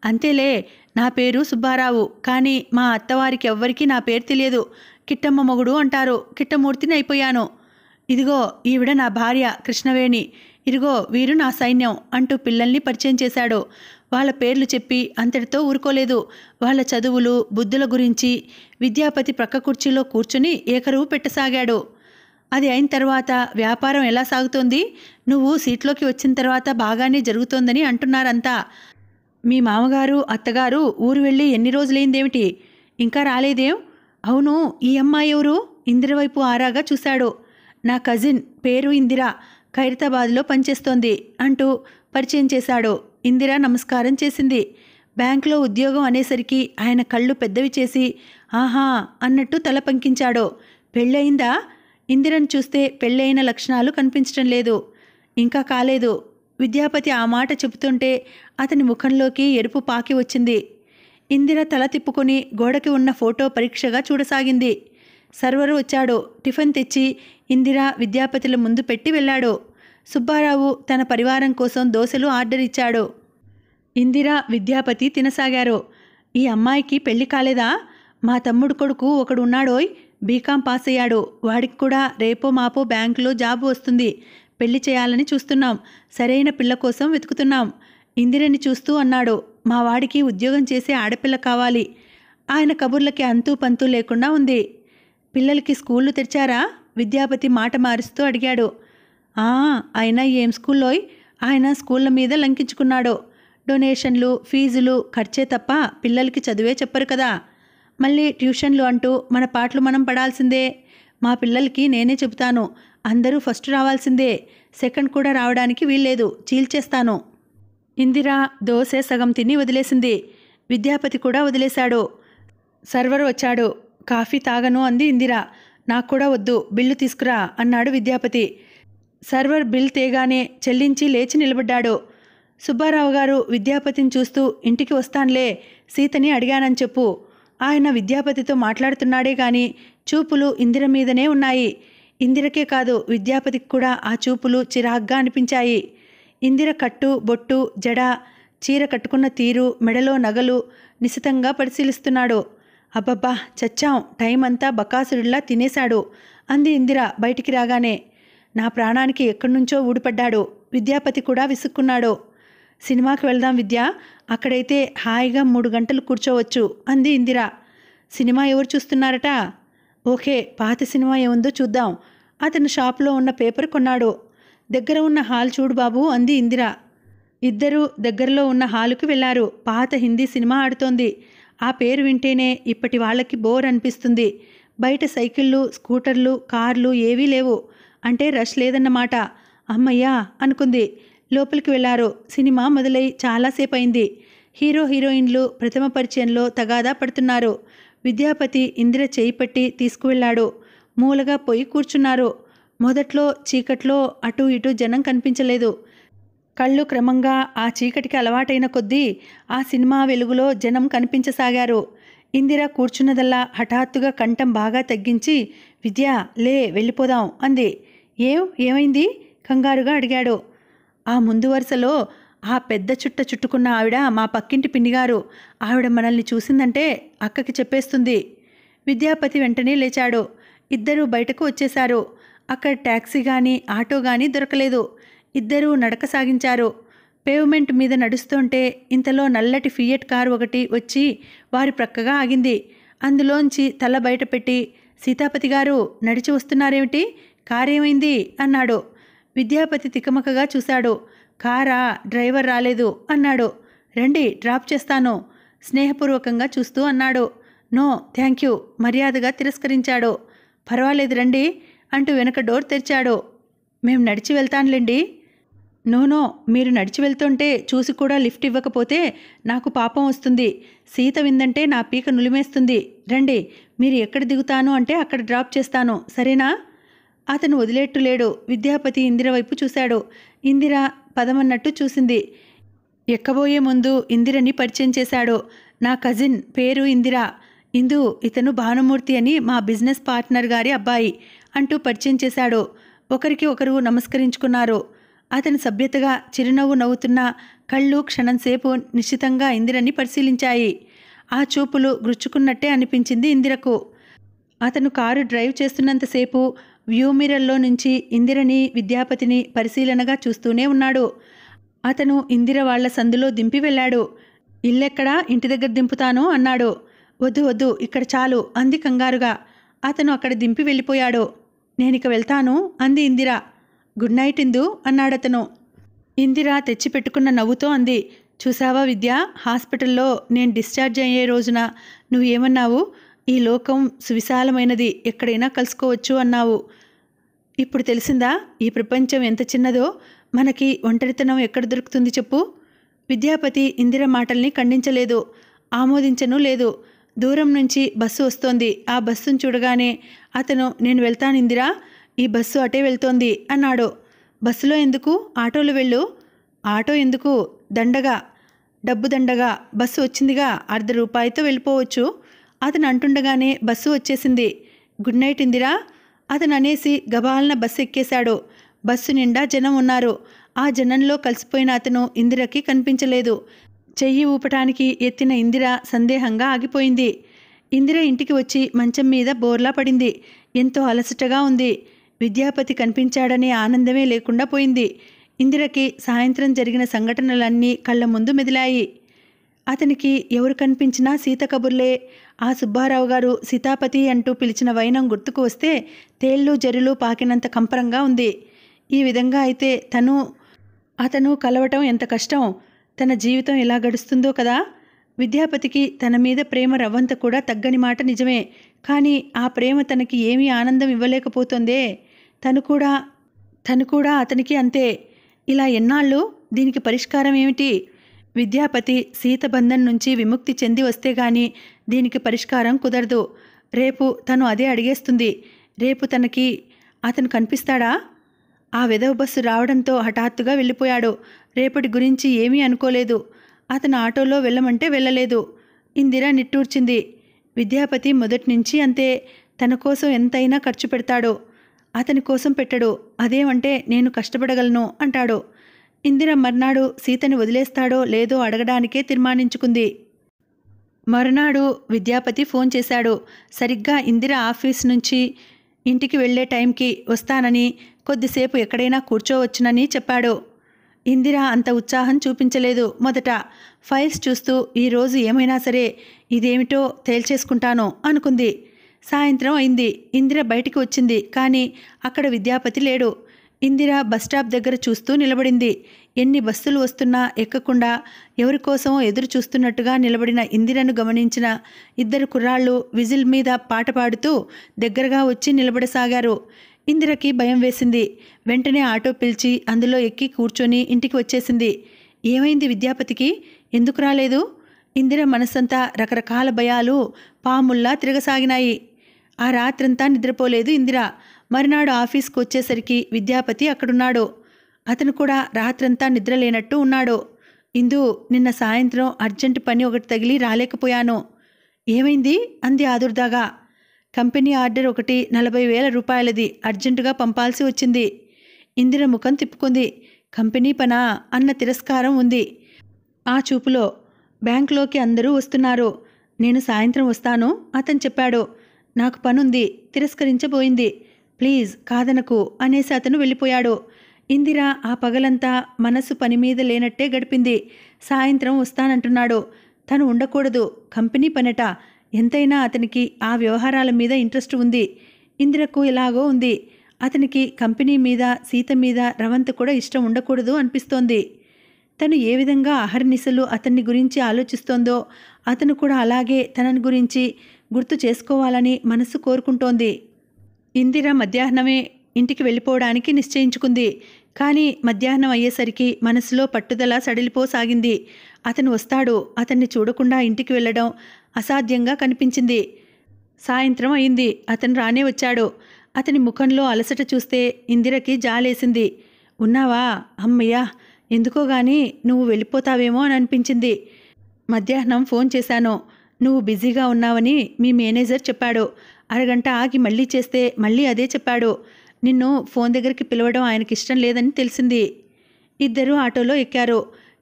అంతేలే నా పేరు సుబ్బారావు, కానీ మా అత్తవారికి ఎవ్వరికీ నా పేరు తెలియదు. కిట్టమ్మ మొగుడు అంటారు. కిట్టమూర్తిని అయిపోయాను. ఇదిగో ఈవిడ నా భార్య కృష్ణవేణి, ఇదిగో వీరు నా సైన్యం అంటూ పిల్లల్ని పరిచయం చేశాడు. వాళ్ళ పేర్లు చెప్పి అంతటితో ఊరుకోలేదు. వాళ్ళ చదువులు బుద్ధుల గురించి విద్యాపతి ప్రక్క కుర్చీలో కూర్చుని ఏకరువు పెట్టసాగాడు. అది అయిన తర్వాత వ్యాపారం ఎలా సాగుతోంది? నువ్వు సీట్లోకి వచ్చిన తర్వాత బాగానే జరుగుతోందని అంటున్నారంతా. మీ మామగారు అత్తగారు ఊరు వెళ్ళి ఎన్ని రోజులైందేమిటి? ఇంకా రాలేదేం? అవును ఈ అమ్మాయి ఎవరు? ఇందిర వైపు ఆరాగా చూశాడు. నా కజిన్, పేరు ఇందిర, ఖైరతాబాద్లో పనిచేస్తోంది అంటూ పరిచయం చేశాడు. ఇందిర నమస్కారం చేసింది. బ్యాంకులో ఉద్యోగం అనేసరికి ఆయన కళ్ళు పెద్దవి చేసి ఆహా అన్నట్టు తల పంకించాడు. పెళ్ళయిందా? ఇందిరను చూస్తే పెళ్ళయిన లక్షణాలు కనిపించడం లేదు. ఇంకా కాలేదు. విద్యాపతి ఆ మాట చెబుతుంటే అతని ముఖంలోకి ఎరుపు పాకి వచ్చింది. ఇందిర తల తిప్పుకొని గోడకి ఉన్న ఫోటో పరీక్షగా చూడసాగింది. సర్వరు వచ్చాడు. టిఫిన్ తెచ్చి ఇందిర విద్యాపతిల ముందు పెట్టి వెళ్ళాడు. సుబ్బారావు తన పరివారం కోసం దోశలు ఆర్డర్ ఇచ్చాడు. ఇందిర విద్యాపతి తినసాగారు. ఈ అమ్మాయికి పెళ్లి కాలేదా? మా తమ్ముడు కొడుకు ఒకడు ఉన్నాడోయ్, బీకాం పాస్ అయ్యాడు. వాడికి కూడా రేపో మాపో బ్యాంకులో జాబు వస్తుంది. పెళ్లి చేయాలని చూస్తున్నాం. సరైన పిల్ల కోసం వెతుకుతున్నాం. ఇందిరని చూస్తూ అన్నాడు. మా వాడికి ఉద్యోగం చేసే ఆడపిల్ల కావాలి. ఆయన కబుర్లకి అంతూ పంతూ లేకుండా ఉంది. పిల్లలకి స్కూళ్ళు తెరిచారా? విద్యాపతి మాట మారుస్తూ అడిగాడు. అయినా ఏం స్కూల్లోయ్? ఆయన స్కూళ్ళ మీద లంకించుకున్నాడు. డొనేషన్లు ఫీజులు ఖర్చే తప్ప పిల్లలకి చదివే చెప్పరు కదా. మళ్ళీ ట్యూషన్లు అంటూ మన పాటలు మనం పడాల్సిందే. మా పిల్లలకి నేనే చెబుతాను, అందరూ ఫస్ట్ రావాల్సిందే, సెకండ్ కూడా రావడానికి వీల్లేదు, చీల్చేస్తాను. ఇందిర దోశ సగం తిని వదిలేసింది. విద్యాపతి కూడా వదిలేశాడు. సర్వర్ వచ్చాడు. కాఫీ తాగను అంది ఇందిర. నాకు కూడా వద్దు, బిల్లు తీసుకురా అన్నాడు విద్యాపతి. సర్వర్ బిల్ తేగానే చెల్లించి లేచి నిలబడ్డాడు. సుబ్బారావు గారు విద్యాపతిని చూస్తూ ఇంటికి వస్తానులే, సీతని అడిగానని చెప్పు. ఆయన విద్యాపతితో మాట్లాడుతున్నాడే గాని చూపులు ఇందిర మీదనే ఉన్నాయి. ఇందిరకే కాదు విద్యాపతికి కూడా ఆ చూపులు చిరాగ్గా అనిపించాయి. ఇందిర కట్టు బొట్టు జడ చీర కట్టుకున్న తీరు మెడలో నగలు నిశితంగా పరిశీలిస్తున్నాడు. అబ్బబ్బా చచ్చాం, టైం అంతా బకాసుడిలా తినేశాడు అంది ఇందిర బయటికి రాగానే. నా ప్రాణానికి ఎక్కడి నుంచో ఊడిపడ్డాడు. విద్యాపతి కూడా విసుక్కున్నాడు. సినిమాకి వెళ్దాం విద్య, అక్కడైతే హాయిగా 3 గంటలు కూర్చోవచ్చు అంది ఇందిర. సినిమా ఎవరు చూస్తున్నారట? ఓకే, పాత సినిమా ఏముందో చూద్దాం. అతను షాప్లో ఉన్న పేపర్ కొన్నాడు. దగ్గర ఉన్న హాల్ చూడు బాబు అంది ఇందిర. ఇద్దరూ దగ్గరలో ఉన్న హాలుకి వెళ్లారు. పాత హిందీ సినిమా ఆడుతోంది. ఆ పేరు వింటేనే ఇప్పటి వాళ్ళకి బోర్ అనిపిస్తుంది. బయట సైకిళ్ళు స్కూటర్లు కార్లు ఏవీ లేవు. అంటే రష్ లేదన్నమాట. అమ్మయ్యా అనుకుంది. లోపలికి వెళ్లారు. సినిమా మొదలై చాలాసేపు అయింది. హీరో హీరోయిన్లు ప్రథమ పరిచయంలో తగాదా పడుతున్నారు. విద్యాపతి ఇందిర చేయి పట్టి తీసుకువెళ్లాడు. మూలగా పోయి కూర్చున్నారు. మొదట్లో చీకట్లో అటూ ఇటూ జనం కనిపించలేదు. కళ్ళు క్రమంగా ఆ చీకటికి అలవాటైన కొద్దీ ఆ సినిమా వెలుగులో జనం కనిపించసాగారు. ఇందిర కూర్చున్నదల్లా హఠాత్తుగా కంఠం బాగా తగ్గించి విద్య లే వెళ్ళిపోదాం అంది. ఏమైంది కంగారుగా అడిగాడు. ఆ ముందు వరుసలో ఆ పెద్ద చుట్ట చుట్టుకున్న ఆవిడ మా పక్కింటి పిన్నిగారు. ఆవిడ మనల్ని చూసిందంటే అక్కకి చెప్పేస్తుంది. విద్యాపతి వెంటనే లేచాడు. ఇద్దరూ బయటకు వచ్చేశారు. అక్కడ ట్యాక్సీ కానీ ఆటో కానీ దొరకలేదు. ఇద్దరూ నడక సాగించారు. పేవ్మెంట్ మీద నడుస్తుంటే ఇంతలో నల్లటి ఫియట్ కారు ఒకటి వచ్చి వారి ప్రక్కగా ఆగింది. అందులోంచి తల బయట పెట్టి సీతాపతి గారు నడిచి వస్తున్నారేమిటి? కారేమైంది అన్నాడు. విద్యాపతి తికమకగా చూశాడు. కారా, డ్రైవర్ రాలేదు అన్నాడు. రండి డ్రాప్ చేస్తాను స్నేహపూర్వకంగా చూస్తూ అన్నాడు. నో థ్యాంక్ యూ మర్యాదగా తిరస్కరించాడు. పర్వాలేదు రండి అంటూ వెనక డోర్ తెరిచాడు. మేం నడిచి వెళ్తానులేండి. నో మీరు నడిచి వెళ్తుంటే చూసి కూడా లిఫ్ట్ ఇవ్వకపోతే నాకు పాపం వస్తుంది. సీత విందంటే నా పీక నులిమేస్తుంది. రండి, మీరు ఎక్కడ దిగుతాను అంటే అక్కడ డ్రాప్ చేస్తాను, సరేనా? అతను వదిలేట్టు లేడు. విద్యాపతి ఇందిర వైపు చూశాడు. ఇందిర పదమన్నట్టు చూసింది. ఎక్కబోయే ముందు ఇందిరని పరిచయం చేశాడు. నా కజిన్, పేరు ఇందిర. ఇందు, ఇతను భానుమూర్తి అని మా బిజినెస్ పార్ట్నర్ గారి అబ్బాయి అంటూ పరిచయం చేశాడు. ఒకరికి ఒకరు నమస్కరించుకున్నారు. అతని సభ్యతగా చిరునవ్వు నవ్వుతున్న కళ్ళు క్షణంసేపు నిశ్చితంగా ఇందిరని పరిశీలించాయి. ఆ చూపులు గుచ్చుకున్నట్టే అనిపించింది ఇందిరకు. అతను కారు డ్రైవ్ చేస్తున్నంతసేపు వ్యూ మిర్రర్లో నుంచి ఇందిరని, విద్యాపతిని పరిశీలనగా చూస్తూనే ఉన్నాడు. అతను ఇందిర వాళ్ల సందులో దింపి వెళ్ళాడు. ఇల్లెక్కడా, ఇంటి దగ్గర దింపుతాను అన్నాడు. వద్దు వద్దు, ఇక్కడ చాలు అంది కంగారుగా. అతను అక్కడ దింపి వెళ్ళిపోయాడు. నేనిక వెళ్తాను అంది ఇందిర. గుడ్ నైట్ ఇందు అన్నాడతను. ఇందిర తెచ్చిపెట్టుకున్న నవ్వుతో అంది. చూసావా విద్య, హాస్పిటల్లో నేను డిశ్చార్జ్ అయ్యే రోజున నువ్వేమన్నావు? ఈ లోకం సువిశాలమైనది, ఎక్కడైనా కలుసుకోవచ్చు అన్నావు. ఇప్పుడు తెలిసిందా ఈ ప్రపంచం ఎంత చిన్నదో? మనకి ఒంటరితనం ఎక్కడ దొరుకుతుంది చెప్పు? విద్యాపతి ఇందిర మాటల్ని ఖండించలేదు, ఆమోదించను లేదు. దూరం నుంచి బస్సు వస్తోంది. ఆ బస్సును చూడగానే అతను నేను వెళ్తాను ఇందిరా, ఈ బస్సు అటే వెళ్తోంది అన్నాడు. బస్సులో ఎందుకు? ఆటోలో వెళ్ళు. ఆటో ఎందుకు? దండగా, డబ్బు దండగా. బస్సు వచ్చిందిగా, ₹1/2 వెళ్ళిపోవచ్చు. అతను అంటుండగానే బస్సు వచ్చేసింది. గుడ్ నైట్ ఇందిరా అతను అనేసి గబాలన బస్సు ఎక్కేశాడు. బస్సు నిండా జనం ఉన్నారు. ఆ జనంలో కలిసిపోయిన అతను ఇందిరకి కనిపించలేదు. చెయ్యి ఊపటానికి ఎత్తిన ఇందిర సందేహంగా ఆగిపోయింది. ఇందిర ఇంటికి వచ్చి మంచం మీద బోర్లా పడింది. ఎంతో అలసటగా ఉంది. విద్యాపతి కనిపించాడనే ఆనందమే లేకుండా పోయింది. ఇందిరకి సాయంత్రం జరిగిన సంఘటనలన్నీ కళ్ళ ముందు మెదిలాయి. అతనికి ఎవరు కనిపించినా సీత కబుర్లే. ఆ సుబ్బారావు గారు సీతాపతి అంటూ పిలిచిన వైనం గుర్తుకు వస్తే తేళ్ళు జరులు పాకినంత కంపరంగా ఉంది. ఈ విధంగా అయితే అతను కలవటం ఎంత కష్టం. తన జీవితం ఎలా గడుస్తుందో కదా. విద్యాపతికి తన మీద ప్రేమ రవ్వంత కూడా తగ్గని మాట నిజమే. కానీ ఆ ప్రేమ తనకి ఏమీ ఆనందం ఇవ్వలేకపోతుందే. తను కూడా అతనికి అంతే. ఇలా ఎన్నాళ్ళు? దీనికి పరిష్కారం ఏమిటి? విద్యాపతి సీతబంధం నుంచి విముక్తి చెంది వస్తే గాని దీనికి పరిష్కారం కుదరదు. రేపు తను అదే అడిగేస్తుంది. రేపు అతను కనిపిస్తాడా? ఆ వెధవ బస్సు రావడంతో హఠాత్తుగా వెళ్ళిపోయాడు. రేపటి గురించి ఏమీ అనుకోలేదు. అతను ఆటోలో వెళ్ళమంటే వెళ్ళలేదు. ఇందిర నిట్టూర్చింది. విద్యాపతి మొదటి నుంచి అంతే. తన కోసం ఎంతైనా ఖర్చు పెడతాడు, అతని కోసం పెట్టడు. అదేమంటే నేను కష్టపడగలను అంటాడు. ఇందిర మర్నాడు సీతని వదిలేస్తాడో లేదో అడగడానికే తీర్మానించుకుంది. మరునాడు విద్యాపతి ఫోన్ చేశాడు. సరిగ్గా ఇందిర ఆఫీస్ నుంచి ఇంటికి వెళ్లే టైంకి వస్తానని, కొద్దిసేపు ఎక్కడైనా కూర్చోవచ్చునని చెప్పాడు. ఇందిర అంత ఉత్సాహం చూపించలేదు. మొదట ఫైల్స్ చూస్తూ ఈరోజు ఏమైనా సరే ఇదేమిటో తేల్చేసుకుంటాను అనుకుంది. సాయంత్రం అయింది. ఇందిర బయటికి వచ్చింది. కానీ అక్కడ విద్యాపతి లేడు. ఇందిర బస్టాప్ దగ్గర చూస్తూ నిలబడింది. ఎన్ని బస్సులు వస్తున్నా ఎక్కకుండా ఎవరికోసమో ఎదురు చూస్తున్నట్టుగా నిలబడిన ఇందిరను గమనించిన 2 కుర్రాళ్ళు విజిల్ మీద పాట పాడుతూ దగ్గరగా వచ్చి నిలబడసాగారు. ఇందిరకి భయం వేసింది. వెంటనే ఆటో పిలిచి అందులో ఎక్కి కూర్చొని ఇంటికి వచ్చేసింది. ఏమైంది విద్యాపతికి? ఎందుకు రాలేదు? ఇందిర మనసంతా రకరకాల భయాలు పాముల్లా తిరగసాగినాయి. ఆ రాత్రంతా నిద్రపోలేదు ఇందిర. మరునాడు ఆఫీస్కి వచ్చేసరికి విద్యాపతి అక్కడున్నాడు. అతను కూడా రాత్రంతా నిద్రలేనట్టు ఉన్నాడు. ఇందు, నిన్న సాయంత్రం అర్జెంటు పని ఒకటి తగిలి రాలేకపోయాను. ఏమైంది? అంది ఆదుర్దాగా. కంపెనీ ఆర్డర్ ఒకటి ₹40,000 అర్జెంటుగా పంపాల్సి వచ్చింది. ఇందిర ముఖం తిప్పుకుంది. కంపెనీ పనా అన్న తిరస్కారం ఉంది ఆ చూపులో. బ్యాంకులోకి అందరూ వస్తున్నారు. నేను సాయంత్రం వస్తాను అతను చెప్పాడు. నాకు పనుంది. తిరస్కరించబోయింది. ప్లీజ్ కాదనకు అనేసి అతను వెళ్ళిపోయాడు. ఇందిర ఆ పగలంతా మనసు పని మీద లేనట్టే గడిపింది. సాయంత్రం వస్తానంటున్నాడు. తను ఉండకూడదు. కంపెనీ పనట. ఎంతైనా అతనికి ఆ వ్యవహారాల మీద ఇంట్రెస్ట్ ఉంది. ఇందిరకు ఎలాగో ఉంది. అతనికి కంపెనీ మీద, సీత మీద రవంత కూడా ఇష్టం ఉండకూడదు అనిపిస్తోంది. తను ఏ విధంగా అహర్నిశలు అతన్ని గురించి ఆలోచిస్తోందో అతను కూడా అలాగే తనని గురించి గుర్తు చేసుకోవాలని మనసు కోరుకుంటోంది. ఇందిర మధ్యాహ్నమే ఇంటికి వెళ్ళిపోవడానికి నిశ్చయించుకుంది. కానీ మధ్యాహ్నం అయ్యేసరికి మనసులో పట్టుదల సడిలిపోసాగింది. అతను వస్తాడు, అతన్ని చూడకుండా ఇంటికి వెళ్ళడం అసాధ్యంగా కనిపించింది. సాయంత్రం అయింది. అతను రానే వచ్చాడు. అతని ముఖంలో అలసట చూస్తే ఇందిరకి జాలేసింది. ఉన్నావా? అమ్మయ్యా, ఎందుకో గాని నువ్వు వెళ్ళిపోతావేమో అని అనిపించింది. మధ్యాహ్నం ఫోన్ చేశాను. నువ్వు బిజీగా ఉన్నావని మీ మేనేజర్ చెప్పాడు. అరగంట ఆగి మళ్ళీ చేస్తే మళ్ళీ అదే చెప్పాడు. నిన్ను ఫోన్ దగ్గరికి పిలవడం ఆయనకి ఇష్టం లేదని తెలిసింది. ఇద్దరూ ఆటోలో ఎక్కారు.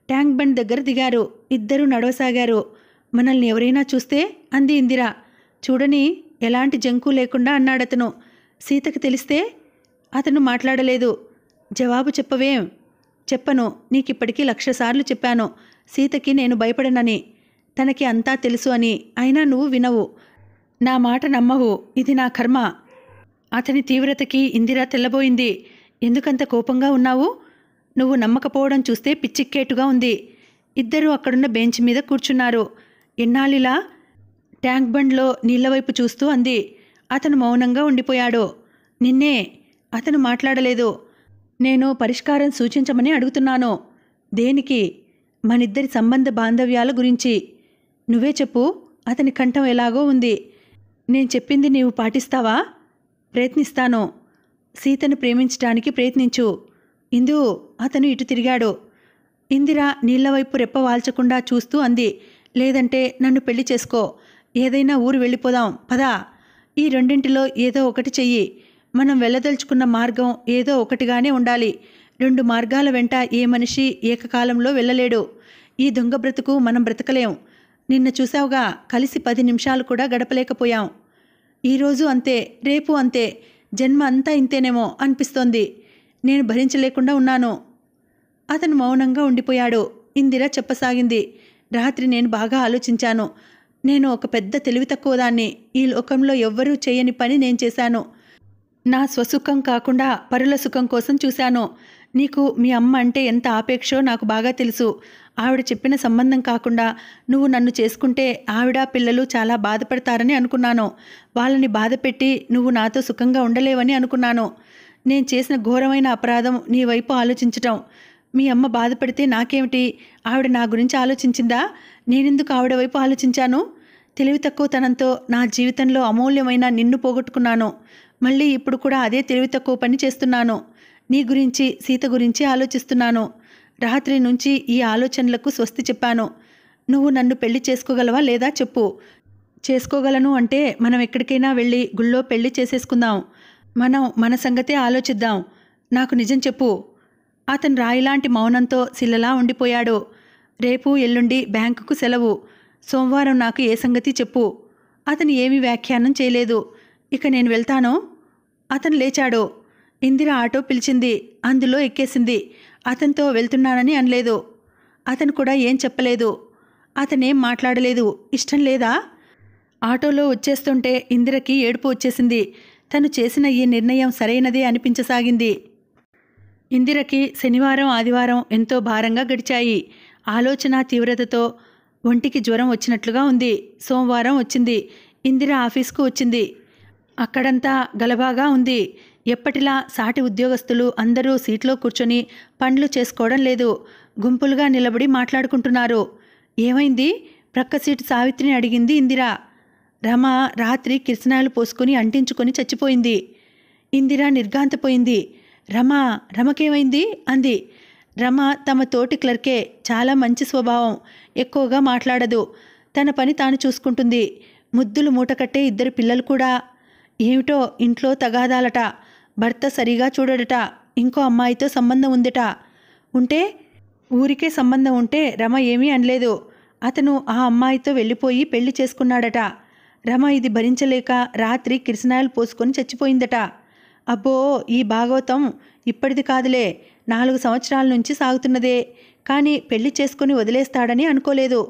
ట్యాంక్ బండ్ దగ్గర దిగారు. ఇద్దరూ నడవసాగారు. మనల్ని ఎవరైనా చూస్తే అంది ఇందిర. చూడని, ఎలాంటి జంకు లేకుండా అన్నాడతను. సీతకి తెలిస్తే? అతను మాట్లాడలేదు. జవాబు చెప్పవేం? చెప్పను. నీకిప్పటికీ 1,00,000 సార్లు చెప్పాను సీతకి నేను భయపడనని. తనకి అంతా తెలుసు అని. అయినా నువ్వు వినవు. నా మాట నమ్మవు. ఇది నా కర్మ. అతని తీవ్రతకి ఇందిర తెల్లబోయింది. ఎందుకంత కోపంగా ఉన్నావు? నువ్వు నమ్మకపోవడం చూస్తే పిచ్చిక్కేటుగా ఉంది. ఇద్దరూ అక్కడున్న బెంచ్ మీద కూర్చున్నారు. ఎన్నాళ్ళిలా? ట్యాంక్ బండ్లో నీళ్లవైపు చూస్తూ అంది. అతను మౌనంగా ఉండిపోయాడు. నిన్నే. అతను మాట్లాడలేదు. నేను పరిష్కారం సూచించమని అడుగుతున్నాను. దేనికి? మనిద్దరి సంబంధ బాంధవ్యాల గురించి. నువ్వే చెప్పు. అతని కంఠం ఎలాగో ఉంది. నేను చెప్పింది నీవు పాటిస్తావా? ప్రయత్నిస్తాను. సీతను ప్రేమించడానికి ప్రయత్నించు. ఇందు. అతను ఇటు తిరిగాడు. ఇందిర నీళ్లవైపు రెప్ప వాల్చకుండా చూస్తూ అంది. లేదంటే నన్ను పెళ్లి చేసుకో. ఏదైనా ఊరు వెళ్ళిపోదాం. పదా. ఈ రెండింటిలో ఏదో ఒకటి చెయ్యి. మనం వెళ్ళదలుచుకున్న మార్గం ఏదో ఒకటిగానే ఉండాలి. 2 మార్గాల వెంట ఏ మనిషి ఏకకాలంలో వెళ్ళలేడు. ఈ దొంగ బ్రతుకు మనం బ్రతకలేం. నిన్న చూసావుగా, కలిసి 10 నిమిషాలు కూడా గడపలేకపోయాం. ఈరోజు అంతే, రేపు అంతే, జన్మ అంతా ఇంతేనేమో అనిపిస్తోంది. నేను భరించలేకుండా ఉన్నాను. అతను మౌనంగా ఉండిపోయాడు. ఇందిర చెప్పసాగింది. రాత్రి నేను బాగా ఆలోచించాను. నేను ఒక పెద్ద తెలివి తక్కువదాన్ని. ఈ లోకంలో ఎవ్వరూ చేయని పని నేను చేశాను. నా స్వసుఖం కాకుండా పరుల సుఖం కోసం చూశాను. నీకు మీ అమ్మ అంటే ఎంత ఆపేక్షో నాకు బాగా తెలుసు. ఆవిడ చెప్పిన సంబంధం కాకుండా నువ్వు నన్ను చేసుకుంటే ఆవిడ పిల్లలు చాలా బాధపడతారని అనుకున్నాను. వాళ్ళని బాధపెట్టి నువ్వు నాతో సుఖంగా ఉండలేవని అనుకున్నాను. నేను చేసిన ఘోరమైన అపరాధం నీ వైపు ఆలోచించటం. మీ అమ్మ బాధపడితే నాకేమిటి? ఆవిడ నా గురించి ఆలోచించిందా? నేనెందుకు ఆవిడ వైపు ఆలోచించాను? తెలివి తక్కువతనంతో నా జీవితంలో అమూల్యమైన నిన్ను పోగొట్టుకున్నాను. మళ్ళీ ఇప్పుడు కూడా అదే తెలివి తక్కువ పని చేస్తున్నాను. నీ గురించి, సీత గురించి ఆలోచిస్తున్నాను. రాత్రి నుంచి ఈ ఆలోచనలకు స్వస్తి చెప్పాను. నువ్వు నన్ను పెళ్లి చేసుకోగలవా లేదా చెప్పు. చేసుకోగలను అంటే మనం ఎక్కడికైనా వెళ్ళి గుళ్ళో పెళ్లి చేసేసుకుందాం. మనం మన సంగతే ఆలోచిద్దాం. నాకు నిజం చెప్పు. అతను రాయిలాంటి మౌనంతో శిలలా ఉండిపోయాడు. రేపు ఎల్లుండి బ్యాంకుకు సెలవు. సోమవారం నాకు ఏ సంగతి చెప్పు. అతను ఏమీ వ్యాఖ్యానం చేయలేదు. ఇక నేను వెళ్తాను. అతను లేచాడు. ఇందిర ఆటో పిలిచింది. అందులో ఎక్కేసింది. అతనితో వెళ్తున్నానని అనలేదు. అతను కూడా ఏం చెప్పలేదు. అతనేం మాట్లాడలేదు. ఇష్టం లేదా? ఆటోలో వచ్చేస్తుంటే ఇందిరకి ఏడుపు వచ్చేసింది. తను చేసిన ఈ నిర్ణయం సరైనదే అనిపించసాగింది. ఇందిరకి శనివారం, ఆదివారం ఎంతో భారంగా గడిచాయి. ఆలోచన తీవ్రతతో ఒంటికి జ్వరం వచ్చినట్లుగా ఉంది. సోమవారం వచ్చింది. ఇందిర ఆఫీస్కు వచ్చింది. అక్కడంతా గలబాగా ఉంది. ఎప్పటిలా సాటి ఉద్యోగస్తులు అందరూ సీట్లో కూర్చొని పనులు చేసుకోవడం లేదు. గుంపులుగా నిలబడి మాట్లాడుకుంటున్నారు. ఏమైంది? ప్రక్క సీటు సావిత్రిని అడిగింది ఇందిర. రమ రాత్రి కిరసనాయలు పోసుకొని అంటించుకొని చచ్చిపోయింది. ఇందిర నిర్ఘాంతపోయింది. రమకేమైంది అంది. రమ తమ తోటి క్లర్కే. చాలా మంచి స్వభావం. ఎక్కువగా మాట్లాడదు. తన పని తాను చూసుకుంటుంది. ముద్దులు మూటకట్టే 2 పిల్లలు కూడా. ఏమిటో ఇంట్లో తగాదాలట. భర్త సరిగా చూడడట. ఇంకో అమ్మాయితో సంబంధం ఉందట. ఉంటే ఊరికే సంబంధం ఉంటే రమ ఏమీ అనలేదు. అతను ఆ అమ్మాయితో వెళ్ళిపోయి పెళ్లి చేసుకున్నాడట. రమ ఇది భరించలేక రాత్రి కిరసనాయలు పోసుకొని చచ్చిపోయిందట. అబ్బో, ఈ భాగవతం ఇప్పటిది కాదులే. 4 సంవత్సరాల నుంచి సాగుతున్నదే. కానీ పెళ్లి చేసుకుని వదిలేస్తాడని అనుకోలేదు.